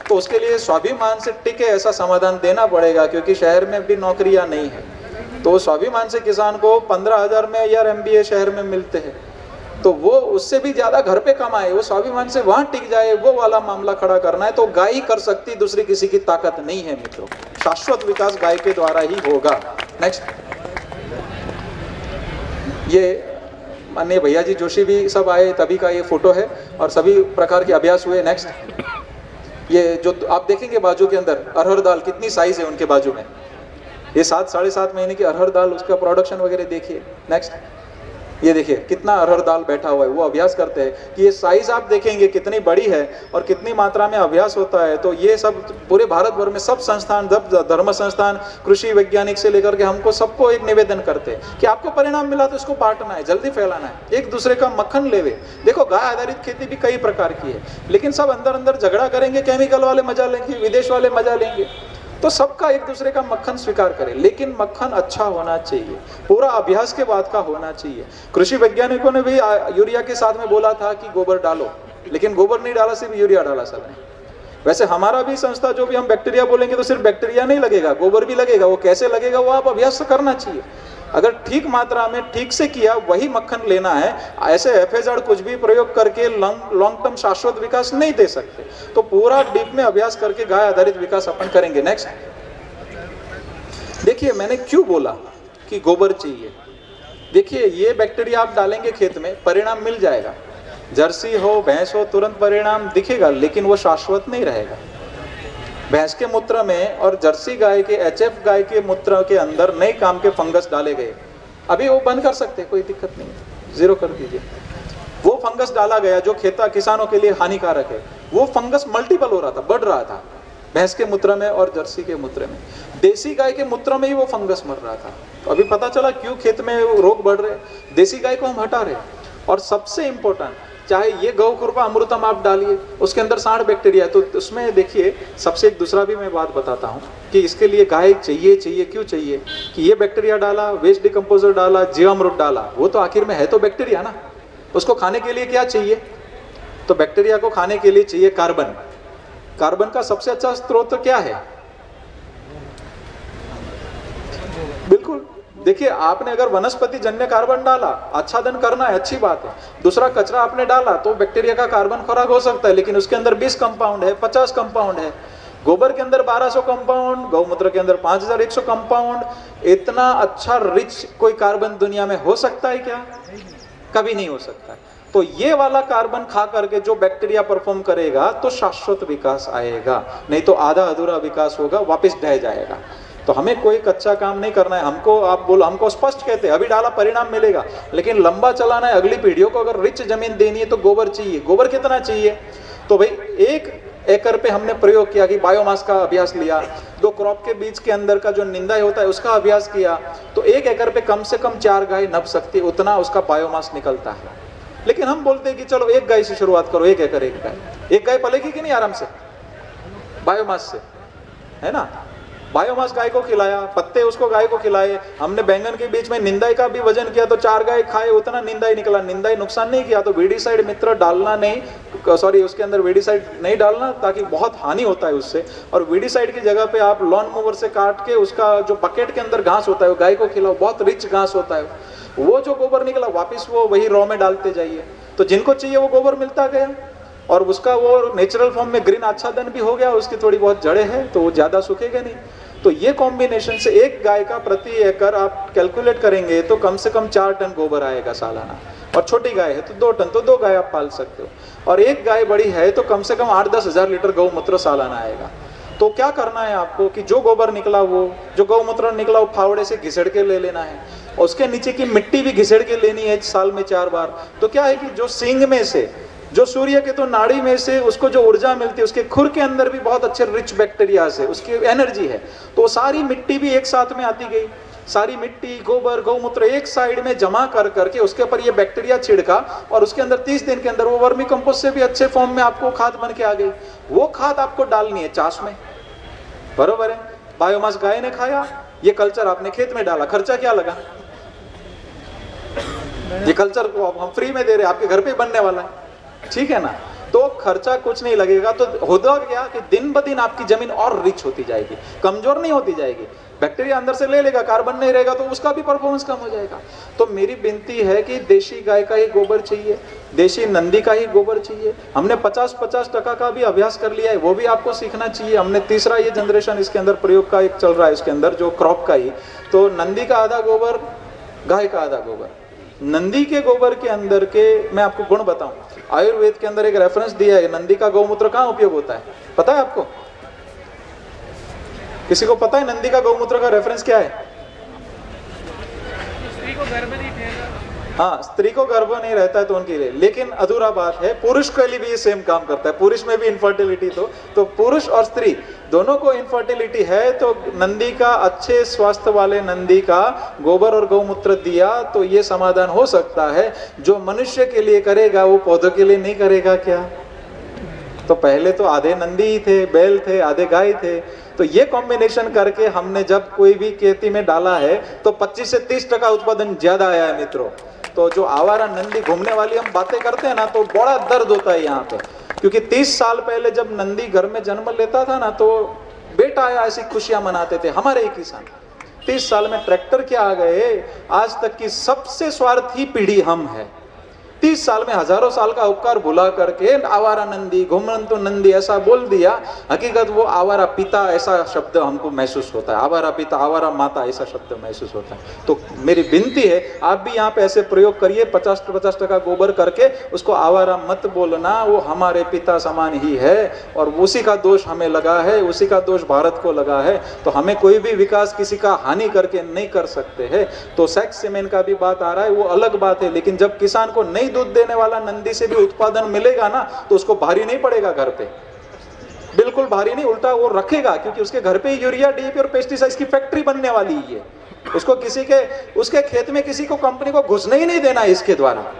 [SPEAKER 2] तो उसके लिए स्वाभिमान से टिके ऐसा समाधान देना पड़ेगा, क्योंकि शहर में भी नौकरियां नहीं है। तो स्वाभिमान से किसान को 15,000 में या MBA शहर में मिलते हैं, तो वो उससे भी ज्यादा घर पे कमाए, वो स्वाभिमान से वहां टिक जाए, वो वाला मामला खड़ा करना है। तो गाय ही कर सकती, दूसरी किसी की ताकत नहीं है मित्रों। शाश्वत विकास गाय के द्वारा ही होगा। नेक्स्ट, ये माननीय भैया जी जोशी भी सब आए तभी का ये फोटो है, और सभी प्रकार के अभ्यास हुए। नेक्स्ट, ये जो आप देखेंगे बाजू के अंदर अरहर दाल कितनी साइज है उनके बाजू में, ये 7 साढ़े 7 महीने की अरहर दाल, उसका प्रोडक्शन वगैरह देखिए। नेक्स्ट, ये देखिए कितना अरहर दाल बैठा हुआ है, वो अभ्यास करते हैं कि ये साइज आप देखेंगे कितनी बड़ी है और कितनी मात्रा में अभ्यास होता है। तो ये सब पूरे भारत भर में सब संस्थान, धर्म संस्थान, कृषि वैज्ञानिक से लेकर के हमको सबको एक निवेदन करते हैं कि आपको परिणाम मिला तो इसको बांटना है, जल्दी फैलाना है, एक दूसरे का मक्खन लेवे। देखो गाय आधारित खेती भी कई प्रकार की है, लेकिन सब अंदर अंदर झगड़ा करेंगे, केमिकल वाले मजा लेंगे, विदेश वाले मजा लेंगे, तो सबका एक दूसरे का मक्खन स्वीकार करें, लेकिन मक्खन अच्छा होना चाहिए, पूरा अभ्यास के बाद का होना चाहिए। कृषि वैज्ञानिकों ने भी यूरिया के साथ में बोला था कि गोबर डालो, लेकिन गोबर नहीं डाला, सिर्फ यूरिया डाला सबने। वैसे हमारा भी संस्था जो भी हम बैक्टीरिया बोलेंगे तो सिर्फ बैक्टीरिया नहीं लगेगा, गोबर भी लगेगा। वो कैसे लगेगा वो आप अभ्यास करना चाहिए। अगर ठीक मात्रा में ठीक से किया वही मक्खन लेना है, ऐसे FAZ कुछ भी प्रयोग करके लॉन्ग टर्म शाश्वत विकास नहीं दे सकते। तो पूरा डीप में अभ्यास करके गाय आधारित विकास अपन करेंगे। नेक्स्ट, देखिए मैंने क्यों बोला कि गोबर चाहिए। देखिए ये बैक्टीरिया आप डालेंगे खेत में, परिणाम मिल जाएगा, जर्सी हो भैंस हो तुरंत परिणाम दिखेगा, लेकिन वो शाश्वत नहीं रहेगा। भैंस के मूत्र में और जर्सी गाय के HF गाय के मूत्र के अंदर नए काम के फंगस डाले गए, अभी वो बंद कर सकते, कोई दिक्कत नहीं, 0 कर दीजिए। वो फंगस डाला गया जो किसानों के लिए हानिकारक है, वो फंगस मल्टीपल हो रहा था, बढ़ रहा था भैंस के मूत्र में और जर्सी के मूत्र में। देसी गाय के मूत्र में ही वो फंगस मर रहा था। तो अभी पता चला क्यों खेत में रोग बढ़ रहे, देसी गाय को हम हटा रहे। और सबसे इंपॉर्टेंट, चाहे ये गौ कृपा अमृतम आप डालिए, उसके अंदर 60 बैक्टीरिया है, तो उसमें देखिए सबसे एक दूसरा भी मैं बात बताता हूँ कि इसके लिए गाय चाहिए क्यों चाहिए कि ये बैक्टीरिया डाला, वेस्ट डिकम्पोजर डाला, जीवामृत डाला, वो तो आखिर में है तो बैक्टीरिया ना। उसको खाने के लिए क्या चाहिए, तो बैक्टीरिया को खाने के लिए चाहिए कार्बन। कार्बन का सबसे अच्छा स्रोत क्या है, बिल्कुल देखिए आपने अगर वनस्पति जन्य कार्बन डाला, आच्छादन करना है, अच्छी बात है। दूसरा कचरा आपने डाला तो बैक्टीरिया का कार्बन खुराक हो सकता है, लेकिन उसके अंदर 20 कंपाउंड है, 50 कंपाउंड है। गोबर के अंदर 1200 कंपाउंड, गौमूत्र के अंदर 5100 कंपाउंड। इतना अच्छा रिच कोई कार्बन दुनिया में हो सकता है क्या? कभी नहीं हो सकता। तो ये वाला कार्बन खा करके जो बैक्टीरिया परफॉर्म करेगा तो शाश्वत विकास आएगा, नहीं तो आधा अधूरा विकास होगा, वापस ढह जाएगा। तो हमें कोई कच्चा काम नहीं करना है। हमको आप बोलो, हमको स्पष्ट कहते हैं अभी डाला परिणाम मिलेगा, लेकिन लंबा चलाना है, अगली पीढ़ियों को अगर रिच जमीन देनी है तो गोबर चाहिए। गोबर कितना चाहिए? तो भाई 1 एकड़ पे हमने प्रयोग किया कि बायोमास का अभ्यास लिया दो क्रॉप के बीच के अंदर का जो निंदाई होता है उसका अभ्यास किया, तो 1 एकड़ पे कम से कम 4 गाय नप सकती, उतना उसका बायोमास निकलता है। लेकिन हम बोलते हैं कि चलो 1 गाय से शुरुआत करो, 1 एकड़ 1 गाय पलेगी कि नहीं आराम से बायोमास से, है ना। बायोमास गाय को खिलाया, पत्ते उसको गाय को खिलाए, हमने बैंगन के बीच में निंदाई का भी वजन किया तो 4 गाय खाए, उतना निंदाई निकला, निंदाई नुकसान नहीं किया। तो वीडिसाइड मित्र डालना नहीं, सॉरी उसके अंदर वीडिसाइड नहीं डालना, ताकि बहुत हानि होता है उससे। और वीडिसाइड की जगह पे आप लॉन मूवर से काट के उसका जो बकेट के अंदर घास होता है वो गाय को खिलाओ, बहुत रिच घास होता है। वो जो गोबर निकला वापिस वो वही रॉ में डालते जाइए, तो जिनको चाहिए वो गोबर मिलता गया और उसका वो नेचुरल फॉर्म में ग्रीन आच्छादन भी हो गया, उसकी थोड़ी बहुत जड़ें हैं तो वो ज़्यादा सूखेगा नहीं। तो ये कॉम्बिनेशन से 1 गाय का प्रति एकड़ आप कैलकुलेट करेंगे तो कम से कम 4 टन गोबर आएगा सालाना, और छोटी गाय है तो 2 टन, तो 2 गाय आप पाल सकते हो। और 1 गाय बड़ी है तो कम से कम 8-10 हज़ार लीटर गौमूत्र सालाना आएगा। तो क्या करना है आपको कि जो गोबर निकला, वो जो गौमूत्र निकला वो फावड़े से घिसड़ के ले लेना है, और उसके नीचे की मिट्टी भी घिसड़ के लेनी है साल में 4 बार। तो क्या है कि जो सींग में से, जो सूर्य के तो नाड़ी में से उसको जो ऊर्जा मिलती है, उसके खुर के अंदर भी बहुत अच्छे रिच बैक्टीरिया से उसकी एनर्जी है, तो सारी मिट्टी भी एक साथ में आती गई, सारी मिट्टी गोबर गौमूत्र एक साइड में जमा कर करके उसके ऊपर ये बैक्टीरिया छिड़का, और उसके अंदर 30 दिन के अंदर वो वर्मी कंपोस्ट से भी अच्छे फॉर्म में आपको खाद बन के आ गई। वो खाद आपको डालनी है चास में, बरोबर है। बायोमास गाय ने खाया, ये कल्चर आपने खेत में डाला, खर्चा क्या लगा? ये कल्चर को हम फ्री में दे रहे हैं, आपके घर पे बनने वाला है, ठीक है ना। तो खर्चा कुछ नहीं लगेगा। तो होता क्या कि दिन ब दिन आपकी जमीन और रिच होती जाएगी, कमजोर नहीं होती जाएगी। बैक्टीरिया अंदर से ले लेगा, कार्बन नहीं रहेगा तो उसका भी परफॉर्मेंस कम हो जाएगा। तो मेरी विनती है कि देशी गाय का ही गोबर चाहिए, देशी नंदी का ही गोबर चाहिए। हमने 50-50% का भी अभ्यास कर लिया है, वो भी आपको सीखना चाहिए। हमने तीसरा ये जनरेशन इसके अंदर प्रयोग का एक चल रहा है, इसके अंदर जो क्रॉप का ही, तो नंदी का आधा गोबर, गाय का आधा गोबर। नंदी के गोबर के अंदर के मैं आपको गुण बताऊं, आयुर्वेद के अंदर एक रेफरेंस दिया है, नंदी का गौमूत्र कहाँ उपयोग होता है पता है आपको? किसी को पता है नंदी का गौमूत्र का रेफरेंस क्या है?
[SPEAKER 3] स्त्री को गर्भ नहीं ठहरा।
[SPEAKER 2] हाँ, स्त्री को गर्भ नहीं रहता है तो उनके लिए, लेकिन अधूरा बात है, पुरुष के लिए भी ये सेम काम करता है। पुरुष में भी इनफर्टिलिटी, तो पुरुष और स्त्री दोनों को इनफर्टिलिटी है, तो नंदी का, अच्छे स्वास्थ्य वाले नंदी का गोबर और गौमूत्र दिया तो ये समाधान हो सकता है। जो मनुष्य के लिए करेगा वो पौधों के लिए नहीं करेगा क्या? तो पहले तो आधे नंदी ही थे, बैल थे, आधे गाय थे। तो ये कॉम्बिनेशन करके हमने जब कोई भी खेती में डाला है तो 25 से 30% उत्पादन ज्यादा आया है मित्रों। तो जो आवारा नंदी घूमने वाली हम बातें करते हैं ना, तो बड़ा दर्द होता है यहाँ पे, क्योंकि 30 साल पहले जब नंदी घर में जन्म लेता था ना, तो बेटा आया ऐसी खुशियां मनाते थे हमारे ही किसान। 30 साल में ट्रैक्टर के आ गए, आज तक की सबसे स्वार्थी पीढ़ी हम है। 30 साल में हजारों साल का उपकार भुला करके आवारा नंदी, घुमंतु नंदी ऐसा बोल दिया। हकीकत वो आवारा पिता ऐसा शब्द हमको महसूस होता है, आवारा पिता, आवारा माता ऐसा शब्द महसूस होता है। तो मेरी विनती है आप भी यहाँ पे ऐसे प्रयोग करिए, 50% गोबर करके उसको आवारा मत बोलना, वो हमारे पिता समान ही है और उसी का दोष हमें लगा है, उसी का दोष भारत को लगा है। तो हमें कोई भी विकास किसी का हानि करके नहीं कर सकते हैं। तो सेक्स सीमेंट का भी बात आ रहा है, वो अलग बात है, लेकिन जब किसान को नहीं दूध देने वाला नंदी से भी उत्पादन मिलेगा ना, तो उसको भारी नहीं पड़ेगा घर पे, बिल्कुल भारी नहीं, उल्टा वो रखेगा, क्योंकि उसके घर पे यूरिया, डीएपी और पेस्टिसाइड्स की फैक्ट्री बनने वाली है। उसको किसी के, उसके खेत में किसी को, कंपनी को घुसने ही नहीं देना है इसके द्वारा।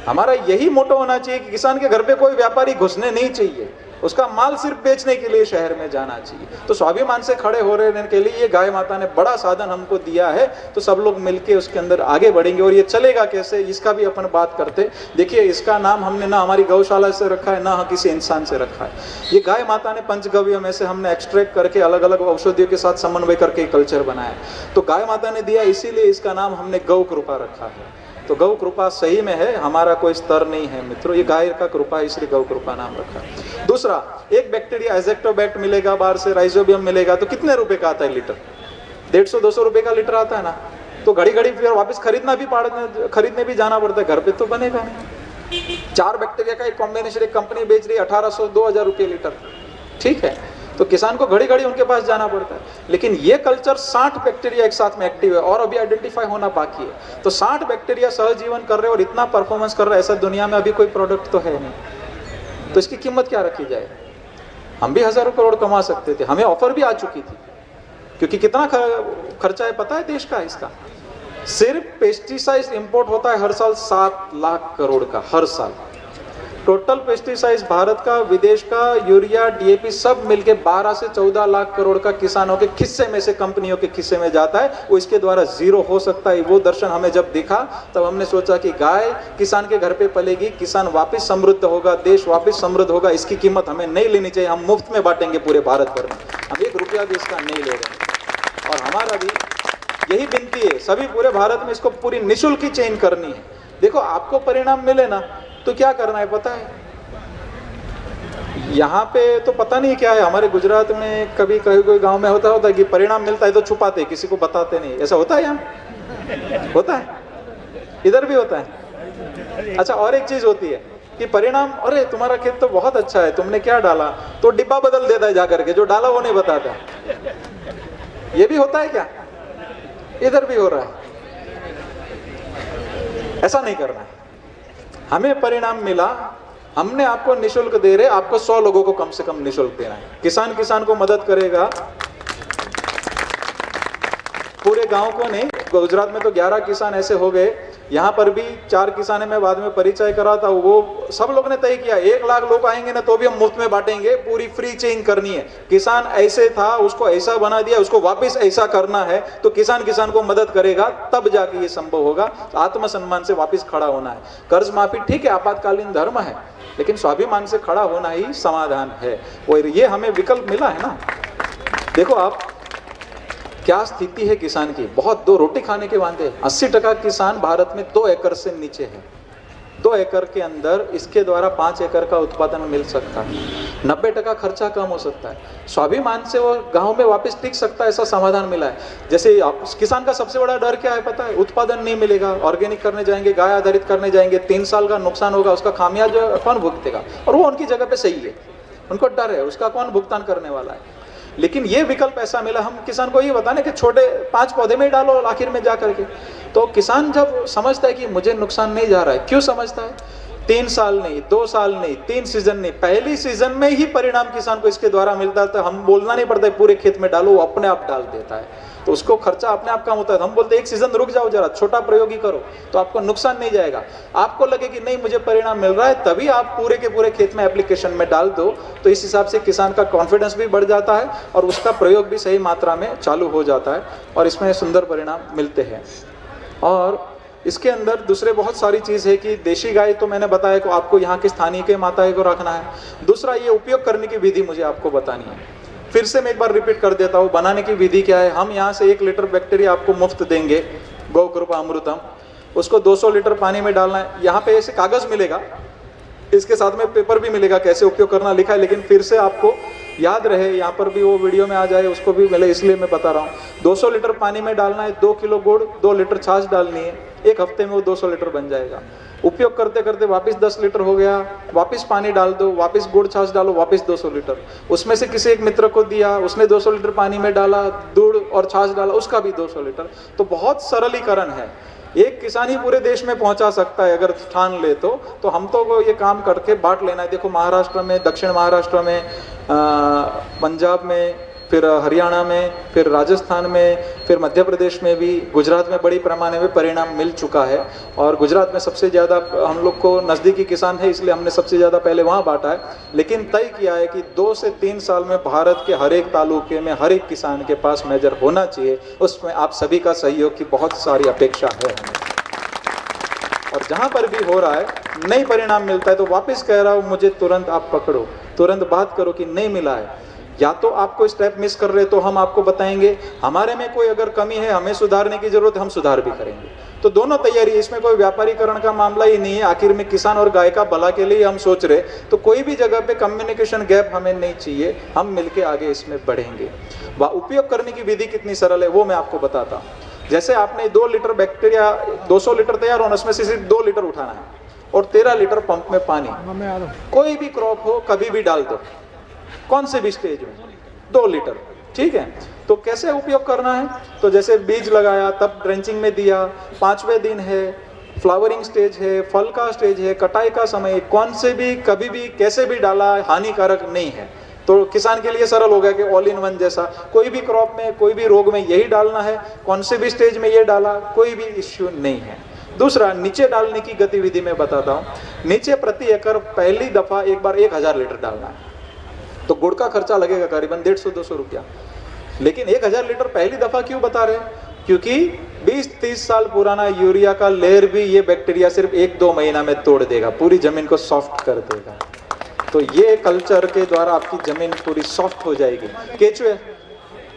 [SPEAKER 2] हमारा यही मोटो होना चाहिए कि किसान के घर पे कोई व्यापारी घुसने नहीं चाहिए, उसका माल सिर्फ बेचने के लिए शहर में जाना चाहिए। तो स्वाभिमान से खड़े हो रहने के लिए ये गाय माता ने बड़ा साधन हमको दिया है, तो सब लोग मिलके उसके अंदर आगे बढ़ेंगे। और ये चलेगा कैसे, इसका भी अपन बात करते। देखिए, इसका नाम हमने ना हमारी गौशाला से रखा है, ना किसी इंसान से रखा है। ये गाय माता ने पंचगव्य में से हमने एक्सट्रैक्ट करके अलग अलग औषधियों के साथ समन्वय करके कल्चर बनाया। तो गाय माता ने दिया, इसीलिए इसका नाम हमने गौ कृपा रखा है। तो गौ कृपा सही में है, हमारा कोई स्तर नहीं है मित्रों, ये गाय का कृपा है, इसलिए गौ कृपा नाम रखा। दूसरा, एक बैक्टीरिया एजेक्टोबैक्ट मिलेगा बाहर से, राइजोबियम मिलेगा, तो कितने रुपए का आता है लीटर? 150-200 रुपए का लीटर आता है ना। तो घड़ी घड़ी फिर वापस खरीदने भी जाना पड़ता है, घर पे तो बनेगा नहीं। 4 बैक्टीरिया का एक कॉम्बिनेशन एक कंपनी बेच रही है 1800-2000 रुपये लीटर, ठीक है। तो किसान को घड़ी घड़ी उनके पास जाना पड़ता है। लेकिन ये कल्चर 60 बैक्टीरिया एक साथ में एक्टिव है और अभी आइडेंटिफाई होना बाकी है। तो 60 बैक्टीरिया सहजीवन कर रहे हैं और इतना परफॉर्मेंस कर रहा है, ऐसा दुनिया में अभी कोई प्रोडक्ट तो है नहीं। तो इसकी कीमत क्या रखी जाए? हम भी हजारों करोड़ कमा सकते थे, हमें ऑफर भी आ चुकी थी, क्योंकि कितना खर्चा है पता है देश का इसका? सिर्फ पेस्टिसाइड इंपोर्ट होता है हर साल 7 लाख करोड़ का, हर साल। टोटल पेस्टिसाइड भारत का, विदेश का, यूरिया, डीएपी सब मिलके 12 से 14 लाख करोड़ का किसानों के खिस्से में से, कंपनियों के खिस्से में जाता है। वो इसके द्वारा जीरो हो सकता है। वो दर्शन हमें जब दिखा तब हमने सोचा कि गाय किसान के घर पे पलेगी, किसान वापस समृद्ध होगा, देश वापस समृद्ध होगा। इसकी कीमत हमें नहीं लेनी चाहिए। हम मुफ्त में बांटेंगे पूरे भारत भर में, हम 1 रुपया भी इसका नहीं ले रहे। और हमारा भी यही विनती है, सभी पूरे भारत में इसको पूरी निःशुल्क ही चेंज करनी है। देखो आपको परिणाम मिले ना तो क्या करना है पता है? यहाँ पे तो पता नहीं क्या है, हमारे गुजरात में कभी कोई गांव में होता है कि परिणाम मिलता है तो छुपाते, किसी को बताते नहीं। ऐसा होता है यहाँ? होता है, इधर भी होता है। अच्छा, और एक चीज होती है कि परिणाम, अरे तुम्हारा खेत तो बहुत अच्छा है, तुमने क्या डाला, तो डिब्बा बदल देता है जाकर के, जो डाला वो नहीं बताता। ये भी होता है क्या? इधर भी हो रहा है। ऐसा नहीं करना है। हमें परिणाम मिला, हमने आपको निःशुल्क दे रहे, आपको 100 लोगों को कम से कम निःशुल्क देना है। किसान को मदद करेगा, पूरे गांव को नहीं। गुजरात में तो 11 किसान ऐसे हो गए, यहाँ पर भी 4 किसान में बाद में परिचय करा था। वो सब लोग ने तय किया 1 लाख लोग आएंगे ना तो भी हम मुफ्त में बांटेंगे, पूरी फ्री चेंज करनी है। किसान ऐसे था, उसको ऐसा बना दिया, उसको वापस ऐसा करना है। तो किसान को मदद करेगा तब जाके ये संभव होगा। आत्मसम्मान से वापस खड़ा होना है। कर्ज माफी ठीक है, आपातकालीन धर्म है, लेकिन स्वाभिमान से खड़ा होना ही समाधान है। और ये हमें विकल्प मिला है ना। देखो आप क्या स्थिति है किसान की, बहुत 2 रोटी खाने के वांदे। 80% किसान भारत में 2 एकड़ से नीचे है। 2 एकड़ के अंदर इसके द्वारा 5 एकड़ का उत्पादन मिल सकता है। 90% खर्चा कम हो सकता है। स्वाभिमान से वो गांव में वापस टिक सकता है, ऐसा समाधान मिला है। जैसे किसान का सबसे बड़ा डर क्या है पता है? उत्पादन नहीं मिलेगा, ऑर्गेनिक करने जाएंगे, गाय आधारित करने जाएंगे, 3 साल का नुकसान होगा, उसका खामियाजा कौन भुगतेगा? और वो उनकी जगह पे सही है, उनको डर है, उसका कौन भुगतान करने वाला है? लेकिन ये विकल्प ऐसा मिला, हम किसान को ये बताने कि छोटे 5 पौधे में ही डालो आखिर में जा करके। तो किसान जब समझता है कि मुझे नुकसान नहीं जा रहा है, क्यों समझता है? 3 साल नहीं, 2 साल नहीं, 3 सीजन नहीं, पहली सीजन में ही परिणाम किसान को इसके द्वारा मिलता है। तो हम बोलना नहीं पड़ता है पूरे खेत में डालो, वो अपने आप डाल देता है। तो उसको खर्चा अपने आप कम होता है। हम बोलते हैं 1 सीजन रुक जाओ, जरा छोटा प्रयोग ही करो, तो आपको नुकसान नहीं जाएगा। आपको लगे कि नहीं मुझे परिणाम मिल रहा है, तभी आप पूरे के पूरे खेत में एप्लीकेशन में डाल दो। तो इस हिसाब से किसान का कॉन्फिडेंस भी बढ़ जाता है और उसका प्रयोग भी सही मात्रा में चालू हो जाता है और इसमें सुंदर परिणाम मिलते हैं। और इसके अंदर दूसरे बहुत सारी चीज़ है कि देशी गाय तो मैंने बताया कि आपको यहाँ के स्थानीय के माताएं को रखना है। दूसरा ये उपयोग करने की विधि मुझे आपको बतानी है। फिर से मैं एक बार रिपीट कर देता हूँ, बनाने की विधि क्या है। हम यहाँ से 1 लीटर बैक्टीरिया आपको मुफ्त देंगे, गौ कृपा अमृतम। उसको 200 लीटर पानी में डालना है। यहाँ पे ऐसे कागज मिलेगा, इसके साथ में पेपर भी मिलेगा, कैसे उपयोग करना लिखा है। लेकिन फिर से आपको याद रहे, यहाँ पर भी वो वीडियो में आ जाए, उसको भी मिले, इसलिए मैं बता रहा हूँ। 200 लीटर पानी में डालना है, 2 किलो गुड़, 2 लीटर छाछ डालनी है। 1 हफ्ते में वो 200 लीटर बन जाएगा। उपयोग करते करते वापस 10 लीटर हो गया, वापस पानी डाल दो, वापस गुड़ छाछ डालो, वापस 200 लीटर। उसमें से किसी एक मित्र को दिया, उसने 200 लीटर पानी में डाला, दूध और छाछ डाला, उसका भी 200 लीटर। तो बहुत सरलीकरण है, एक किसान ही पूरे देश में पहुंचा सकता है अगर ठान ले तो हम तो ये काम करके बांट लेना है। देखो महाराष्ट्र में, दक्षिण महाराष्ट्र में, पंजाब में, फिर हरियाणा में, फिर राजस्थान में, फिर मध्य प्रदेश में भी, गुजरात में बड़ी पैमाने में परिणाम मिल चुका है। और गुजरात में सबसे ज़्यादा हम लोग को नज़दीकी किसान है, इसलिए हमने सबसे ज़्यादा पहले वहाँ बांटा है। लेकिन तय किया है कि 2 से 3 साल में भारत के हर एक तालुके में हर एक किसान के पास मेजर होना चाहिए। उसमें आप सभी का सहयोग की बहुत सारी अपेक्षा है हमें। और जहाँ पर भी हो रहा है नहीं परिणाम मिलता है तो वापस कह रहा हूँ, मुझे तुरंत आप पकड़ो, तुरंत बात करो कि नहीं मिला है। या तो आपको स्टेप मिस कर रहे तो हम आपको बताएंगे, हमारे में कोई अगर कमी है, हमें सुधारने की जरूरत है, हम सुधार भी करेंगे। तो दोनों तैयारी, इसमें कोई व्यापारीकरण का मामला ही नहीं है। आखिर में किसान और गाय का भला के लिए हम सोच रहे, तो कोई भी जगह पे कम्युनिकेशन गैप हमें नहीं चाहिए। हम मिलके आगे इसमें बढ़ेंगे। उपयोग करने की विधि कितनी सरल है वो मैं आपको बताता हूँ। जैसे आपने 2 लीटर बैक्टीरिया, 200 लीटर तैयार होना, उसमें से सिर्फ 2 लीटर उठाना है और 13 लीटर पंप में पानी, कोई भी क्रॉप हो कभी भी डाल दो, कौन से भी स्टेज में, 2 लीटर, ठीक है। तो कैसे उपयोग करना है? तो जैसे बीज लगाया तब ड्रेंचिंग में दिया, 5वें दिन है, फ्लावरिंग स्टेज है, फल का स्टेज है, कटाई का समय, कौन से भी कभी भी कैसे भी डाला हानिकारक नहीं है। तो किसान के लिए सरल हो गया कि ऑल इन वन जैसा, कोई भी क्रॉप में कोई भी रोग में यही डालना है, कौन से भी स्टेज में ये डाला, कोई भी इश्यू नहीं है। दूसरा, नीचे डालने की गतिविधि में बताता हूँ। नीचे प्रति एकड़ पहली दफा एक बार 1000 लीटर डालना है, तो गुड़ का खर्चा लगेगा करीबन 150-200 रुपया। लेकिन 1000 लीटर पहली दफा क्यों बता रहे हैं? क्योंकि 20-30 साल पुराना यूरिया का लेयर भी ये बैक्टीरिया सिर्फ 1-2 महीना में तोड़ देगा, पूरी जमीन को सॉफ्ट कर देगा। तो ये कल्चर के द्वारा आपकी जमीन पूरी सॉफ्ट हो जाएगी। केचुए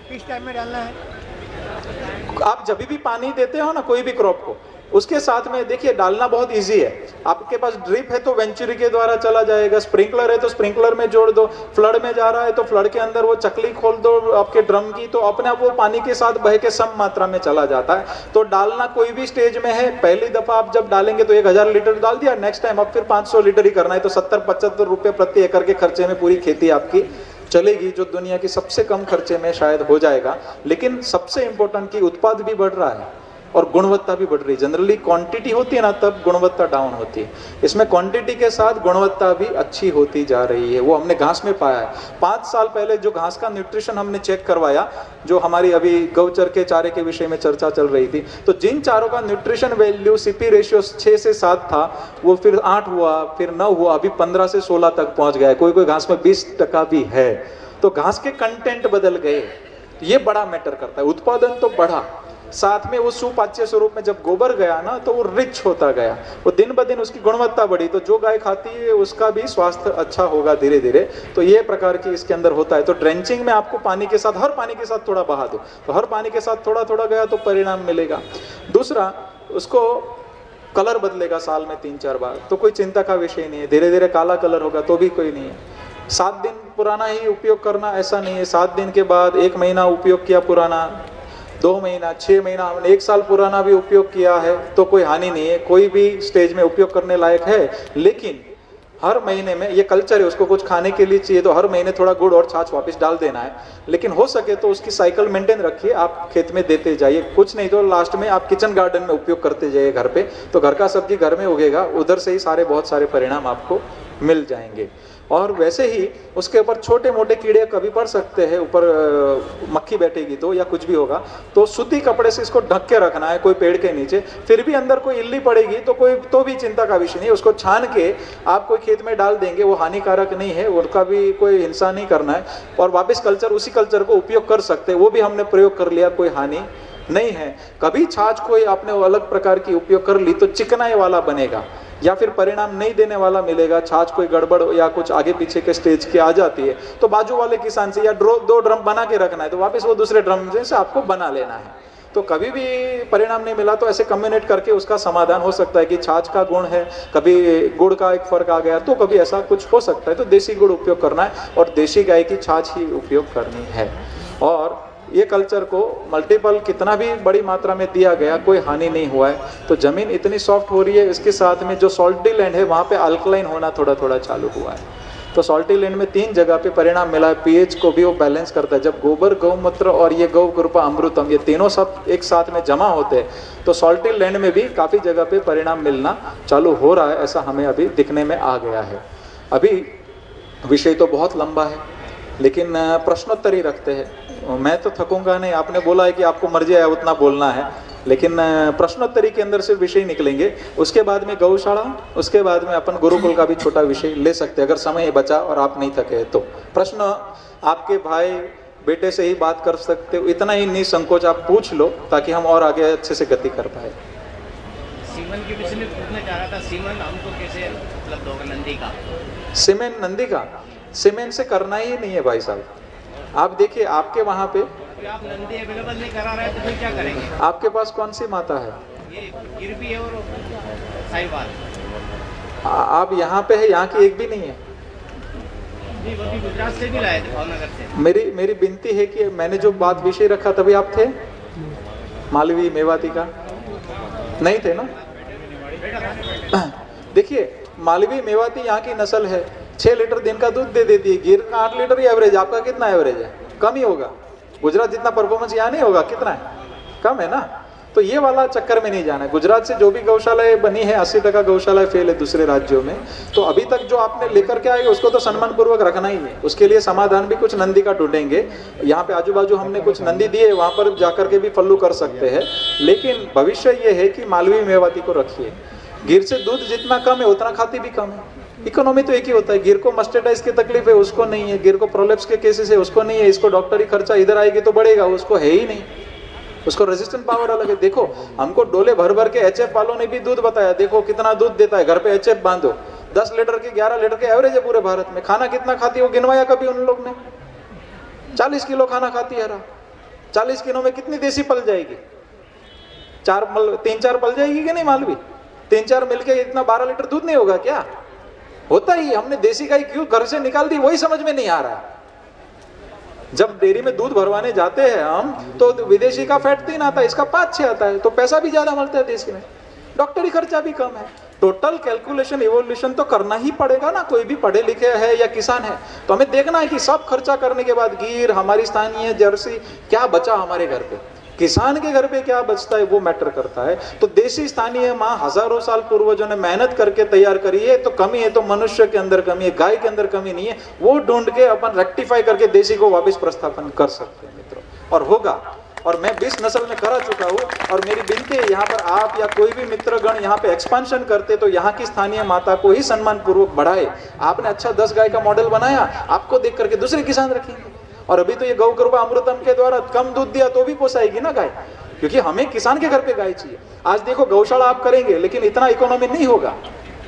[SPEAKER 3] किस टाइम में डालना है?
[SPEAKER 2] आप जब भी पानी देते हो ना कोई भी क्रॉप को, उसके साथ में देखिए डालना बहुत इजी है। आपके पास ड्रिप है तो वेंचुरी के द्वारा चला जाएगा, स्प्रिंकलर है तो स्प्रिंकलर में जोड़ दो, फ्लड में जा रहा है तो फ्लड के अंदर वो चकली खोल दो आपके ड्रम की, तो अपने आप वो पानी के साथ बह के सम मात्रा में चला जाता है। तो डालना कोई भी स्टेज में है, पहली दफा आप जब डालेंगे तो 1000 लीटर डाल दिया, नेक्स्ट टाइम आप फिर 500 लीटर ही करना है, तो 70-75 रुपये प्रति एकड़ के खर्चे में पूरी खेती आपकी चलेगी, जो दुनिया की सबसे कम खर्चे में शायद हो जाएगा। लेकिन सबसे इंपॉर्टेंट कि उत्पाद भी बढ़ रहा है और गुणवत्ता भी बढ़ रही है। जनरली क्वांटिटी होती है ना, तब गुणवत्ता डाउन होती है। इसमें क्वांटिटी के साथ गुणवत्ता भी अच्छी होती जा रही है। वो हमने घास में पाया है। 5 साल पहले जो घास का न्यूट्रिशन हमने चेक करवाया, जो हमारी अभी गौचर के चारे के विषय में चर्चा चल रही थी, तो जिन चारों का न्यूट्रिशन वैल्यू सीपी रेशियो 6 से 7 था, वो फिर 8 हुआ, फिर 9 हुआ, अभी 15 से 16 तक पहुंच गया है। कोई कोई घास में 20% भी है। तो घास के कंटेंट बदल गए, ये बड़ा मैटर करता है। उत्पादन तो बढ़ा, साथ में वो सुपाच्य स्वरूप में जब गोबर गया ना, तो वो रिच होता गया, वो दिन ब दिन उसकी गुणवत्ता बढ़ी। तो जो गाय खाती है उसका भी स्वास्थ्य अच्छा होगा धीरे धीरे। तो ये प्रकार की इसके अंदर होता है। तो ड्रेंचिंग में आपको पानी के साथ, हर पानी के साथ थोड़ा बहा दो, तो हर पानी के साथ थोड़ा थोड़ा गया तो परिणाम मिलेगा। दूसरा, उसको कलर बदलेगा साल में 3-4 बार, तो कोई चिंता का विषय नहीं है। धीरे धीरे काला कलर होगा तो भी कोई नहीं है। 7 दिन पुराना ही उपयोग करना ऐसा नहीं है। 7 दिन के बाद 1 महीना उपयोग किया पुराना, 2 महीना, 6 महीना, हमने 1 साल पुराना भी उपयोग किया है तो कोई हानि नहीं है। कोई भी स्टेज में उपयोग करने लायक है। लेकिन हर महीने में ये कल्चर है, उसको कुछ खाने के लिए चाहिए तो हर महीने थोड़ा गुड़ और छाछ वापस डाल देना है। लेकिन हो सके तो उसकी साइकिल मेंटेन रखिए, आप खेत में देते जाइए। कुछ नहीं तो लास्ट में आप किचन गार्डन में उपयोग करते जाइए घर पे, तो घर का सब्जी घर में उगेगा, उधर से ही सारे बहुत सारे परिणाम आपको मिल जाएंगे। और वैसे ही उसके ऊपर छोटे मोटे कीड़े कभी पड़ सकते हैं, ऊपर मक्खी बैठेगी तो या कुछ भी होगा, तो सूती कपड़े से इसको ढक के रखना है, कोई पेड़ के नीचे। फिर भी अंदर कोई इल्ली पड़ेगी तो भी चिंता का विषय नहीं, उसको छान के आप कोई खेत में डाल देंगे, वो हानिकारक नहीं है, उनका भी कोई हिंसा नहीं करना है। और वापस उसी कल्चर को उपयोग कर सकते हैं, वो भी हमने प्रयोग कर लिया, कोई हानि नहीं है। कभी छाछ कोई आपने अलग प्रकार की उपयोग कर ली तो चिकनाई वाला बनेगा या फिर परिणाम नहीं देने वाला मिलेगा। छाछ कोई गड़बड़ या कुछ आगे पीछे के स्टेज की आ जाती है तो बाजू वाले किसान से या 2 ड्रम बना के रखना है, तो वापस वो दूसरे ड्रम से आपको बना लेना है। तो कभी भी परिणाम नहीं मिला तो ऐसे कम्युनिकेट करके उसका समाधान हो सकता है कि छाछ का गुण है, कभी गुड़ का एक फर्क आ गया, तो कभी ऐसा कुछ हो सकता है। तो देसी गुड़ उपयोग करना है और देसी गाय की छाछ ही उपयोग करनी है। और ये कल्चर को मल्टीपल कितना भी बड़ी मात्रा में दिया गया, कोई हानि नहीं हुआ है। तो जमीन इतनी सॉफ्ट हो रही है, इसके साथ में जो सॉल्टी लैंड है वहाँ पे अल्कलाइन होना थोड़ा थोड़ा चालू हुआ है। तो सॉल्टी लैंड में 3 जगह पे परिणाम मिला है। पीएच को भी वो बैलेंस करता है। जब गोबर, गौमूत्र और ये गौ कृपा अमृतम, ये तीनों सब एक साथ में जमा होते हैं तो सॉल्टी लैंड में भी काफ़ी जगह पे परिणाम मिलना चालू हो रहा है, ऐसा हमें अभी दिखने में आ गया है। अभी विषय तो बहुत लंबा है, लेकिन प्रश्नोत्तरी रखते हैं। मैं तो थकूंगा नहीं, आपने बोला है कि आपको मर्जी आया उतना बोलना है, लेकिन प्रश्नोत्तरी के अंदर से विषय निकलेंगे। उसके बाद में गौशाला, उसके बाद में अपन गुरुकुल का भी छोटा विषय ले सकते हैं अगर समय बचा और आप नहीं थके तो। प्रश्न आपके भाई बेटे से ही बात कर सकते हो, इतना ही निसंकोच आप पूछ लो ताकि हम और आगे अच्छे से गति कर पाए।
[SPEAKER 3] सीमन के विषय में पूछना चाह रहा था, सीमन हमको कैसे उपलब्ध होगा नंदी का?
[SPEAKER 2] सीमेंट नंदी का सीमेंट से करना ही नहीं है भाई साहब। आप देखिए आपके वहाँ पे
[SPEAKER 3] आप नंदी अवेलेबल नहीं करा रहे तो फिर क्या करेंगे?
[SPEAKER 2] आपके पास कौन सी माता है?
[SPEAKER 3] ये गिरवी है और साहिवाल।
[SPEAKER 2] आप यहाँ पे है, यहाँ की एक भी नहीं है।
[SPEAKER 3] नहीं, वो भी गुजरात से भी लाए थे, भावनगर से।
[SPEAKER 2] मेरी विनती है कि मैंने जो बात विषय रखा तभी आप थे, मालवी मेवाती का नहीं थे ना? देखिए मालवी मेवाती यहाँ की नस्ल है, 6 लीटर दिन का दूध दे देती है। गिर का 8 लीटर ही एवरेज। आपका कितना एवरेज है? कम ही होगा। गुजरात जितना परफॉर्मेंस यहाँ नहीं होगा, कितना है? कम है ना। तो ये वाला चक्कर में नहीं जाना है। गुजरात से जो भी गौशालाएं बनी है 80% गौशालाएं फेल है दूसरे राज्यों में, तो अभी तक जो आपने लेकर के आए उसको तो सम्मान पूर्वक रखना ही है। उसके लिए समाधान भी कुछ नंदी का ढूंढेंगे। यहाँ पे आजू बाजू हमने कुछ नंदी दिए, वहां पर जाकर के भी फल्लू कर सकते हैं। लेकिन भविष्य ये है कि मालवी मेवाती को रखिए। गिर से दूध जितना कम है उतना खाती भी कम है। इकोनॉमी तो एक ही होता है। गिर को मस्टेटाइज की तकलीफ है, उसको नहीं है। गिर को प्रोलेप्स के केसेस है, उसको नहीं है। इसको डॉक्टरी खर्चा इधर आएगी तो बढ़ेगा, उसको है ही नहीं। उसको रेजिस्टेंट पावर अलग है। देखो हमको डोले भर भर के एचएफ वालों ने भी दूध बताया, देखो कितना दूध देता है, घर पे एचएफ बांधो। 10 लीटर के 11 लीटर के एवरेज है पूरे भारत में। खाना कितना खाती है वो गिनवाया कभी उन लोग ने? 40 किलो खाना खाती है। 40 किलो में कितनी देसी पल जाएगी? 3-4 पल जाएगी कि नहीं मालवी? 3-4 मिलके इतना 12 लीटर दूध नहीं होगा क्या? होता ही। हमने देसी गाय क्यों घर से निकाल दी वही समझ में नहीं आ रहा है। जब डेयरी में दूध भरवाने जाते हैं हम तो विदेशी का फैट 3 आता है, इसका 5-6 आता है, तो पैसा भी ज्यादा मिलता है देसी में, डॉक्टरी खर्चा भी कम है। टोटल कैलकुलेशन इवोल्यूशन तो करना ही पड़ेगा ना। कोई भी पढ़े लिखे है या किसान है तो हमें देखना है कि सब खर्चा करने के बाद गिर, हमारी स्थानीय जर्सी, क्या बचा हमारे घर पे, किसान के घर पे क्या बचता है वो मैटर करता है। तो देसी स्थानीय माँ हजारों साल पूर्वजों ने मेहनत करके तैयार करी है। तो कमी है तो मनुष्य के अंदर कमी है, गाय के अंदर कमी नहीं है। वो ढूंढ के अपन रेक्टिफाई करके देसी को वापस प्रस्थापन कर सकते हैं मित्रों, और होगा। और मैं 20 नस्ल में करा चुका हूँ। और मेरी विनती है यहाँ पर आप या कोई भी मित्रगण यहाँ पे एक्सपांशन करते तो यहाँ की स्थानीय माता को ही सम्मान पूर्वक बढ़ाए। आपने अच्छा 10 गाय का मॉडल बनाया, आपको देख करके दूसरे किसान रखेंगे। और अभी तो ये गौ कृपा अमृतम के द्वारा कम दूध दिया तो भी पोसाएगी ना गाय, क्योंकि हमें किसान के घर पे गाय चाहिए। आज देखो गौशाला आप करेंगे लेकिन इतना इकोनॉमी नहीं होगा।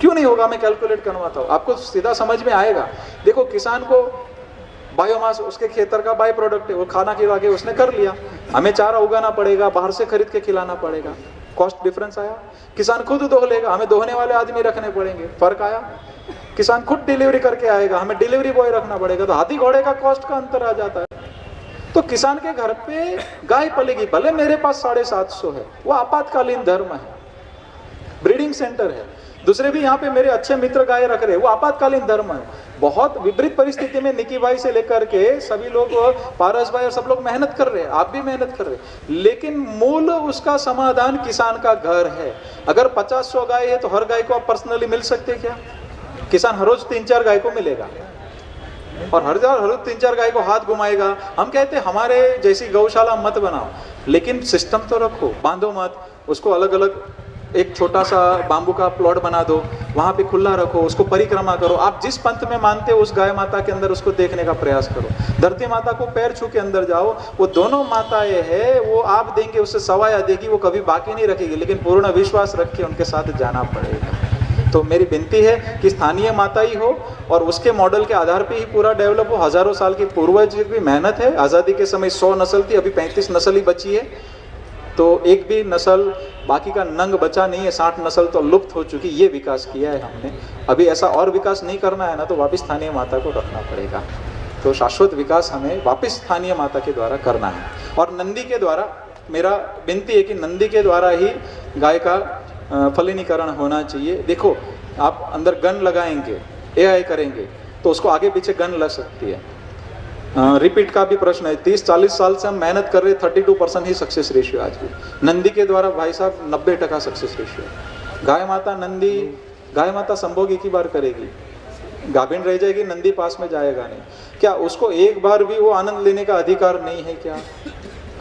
[SPEAKER 2] क्यों नहीं होगा? मैं कैलकुलेट करवाता हूँ, आपको सीधा समझ में आएगा। देखो किसान को बायोमास उसके खेतर का बाय प्रोडक्ट है, वो खाना खिला के उसने कर लिया। हमें चारा उगाना पड़ेगा, बाहर से खरीद के खिलाना पड़ेगा, कॉस्ट डिफरेंस आया। किसान खुद धो लेगा, हमें दोहने वाले आदमी रखने पड़ेंगे, फर्क आया। किसान खुद डिलीवरी करके आएगा, हमें डिलीवरी बॉय रखना पड़ेगा, तो हाथी घोड़े का कॉस्ट का अंतर आ जाता है। तो किसान के घर पे गाय पलेगी, भले मेरे पास 750 है, वो आपातकालीन धर्म है, ब्रीडिंग सेंटर है। दूसरे भी यहाँ पे मेरे अच्छे मित्र गाय रख रहे, वो आपातकालीन धर्म है। बहुत विपरीत परिस्थिति में निकी भाई से लेकर के सभी लोग, पारस भाई और सब लोग मेहनत कर रहे हैं, आप भी मेहनत कर रहे हैं, लेकिन मूल उसका समाधान किसान का घर है। अगर 50-100 गाय है तो हर गाय को आप पर्सनली मिल सकते क्या? किसान हर रोज 3-4 गाय को मिलेगा और हर रोज 3-4 गाय को हाथ घुमाएगा। हम कहते हैं हमारे जैसी गौशाला मत बनाओ, लेकिन सिस्टम तो रखो, बांधो मत उसको। अलग अलग एक छोटा सा बांबू का प्लॉट बना दो, वहां पे खुला रखो, उसको परिक्रमा करो। आप जिस पंथ में मानते हो उस गाय माता के अंदर उसको देखने का प्रयास करो। धरती माता को पैर छू के अंदर जाओ, वो दोनों माताएं हैं, वो आप देंगे उससे सवाया देगी, वो कभी बाकी नहीं रखेगी, लेकिन पूर्ण विश्वास रख के उनके साथ जाना पड़ेगा। तो मेरी विनती है कि स्थानीय माता ही हो और उसके मॉडल के आधार पे ही पूरा डेवलप हो। हजारों साल की पूर्वज की मेहनत है। आज़ादी के समय 100 नस्ल थी, अभी 35 नस्ल ही बची है। तो एक भी नस्ल बाकी का नंग बचा नहीं है, 60 नस्ल तो लुप्त हो चुकी। ये विकास किया है हमने। अभी ऐसा और विकास नहीं करना है ना, तो वापस स्थानीय माता को रखना पड़ेगा। तो शाश्वत विकास हमें वापस स्थानीय माता के द्वारा करना है। और नंदी के द्वारा मेरा विनती है कि नंदी के द्वारा ही गाय का फलीनीकरण होना चाहिए। देखो आप अंदर गन लगाएंगे, एआई करेंगे तो उसको आगे पीछे गन लग सकती है। रिपीट का भी प्रश्न है। 30-40 साल से हम मेहनत कर रहे, 32% ही सक्सेस रेशियो आज भी। नंदी के द्वारा भाई साहब 90% सक्सेस रेशियो। गाय माता नंदी, गाय माता संभोग एक ही बार करेगी, गाभिन रह जाएगी, नंदी पास में जाएगा नहीं। क्या उसको एक बार भी वो आनंद लेने का अधिकार नहीं है क्या?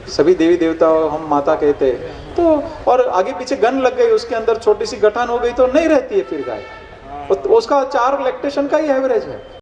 [SPEAKER 2] सभी देवी देवता हम माता कहते हैं तो, और आगे पीछे गन लग गई, उसके अंदर छोटी सी गठान हो गई तो नहीं रहती है फिर गाय। उसका 4 लैक्टेशन का ही एवरेज है।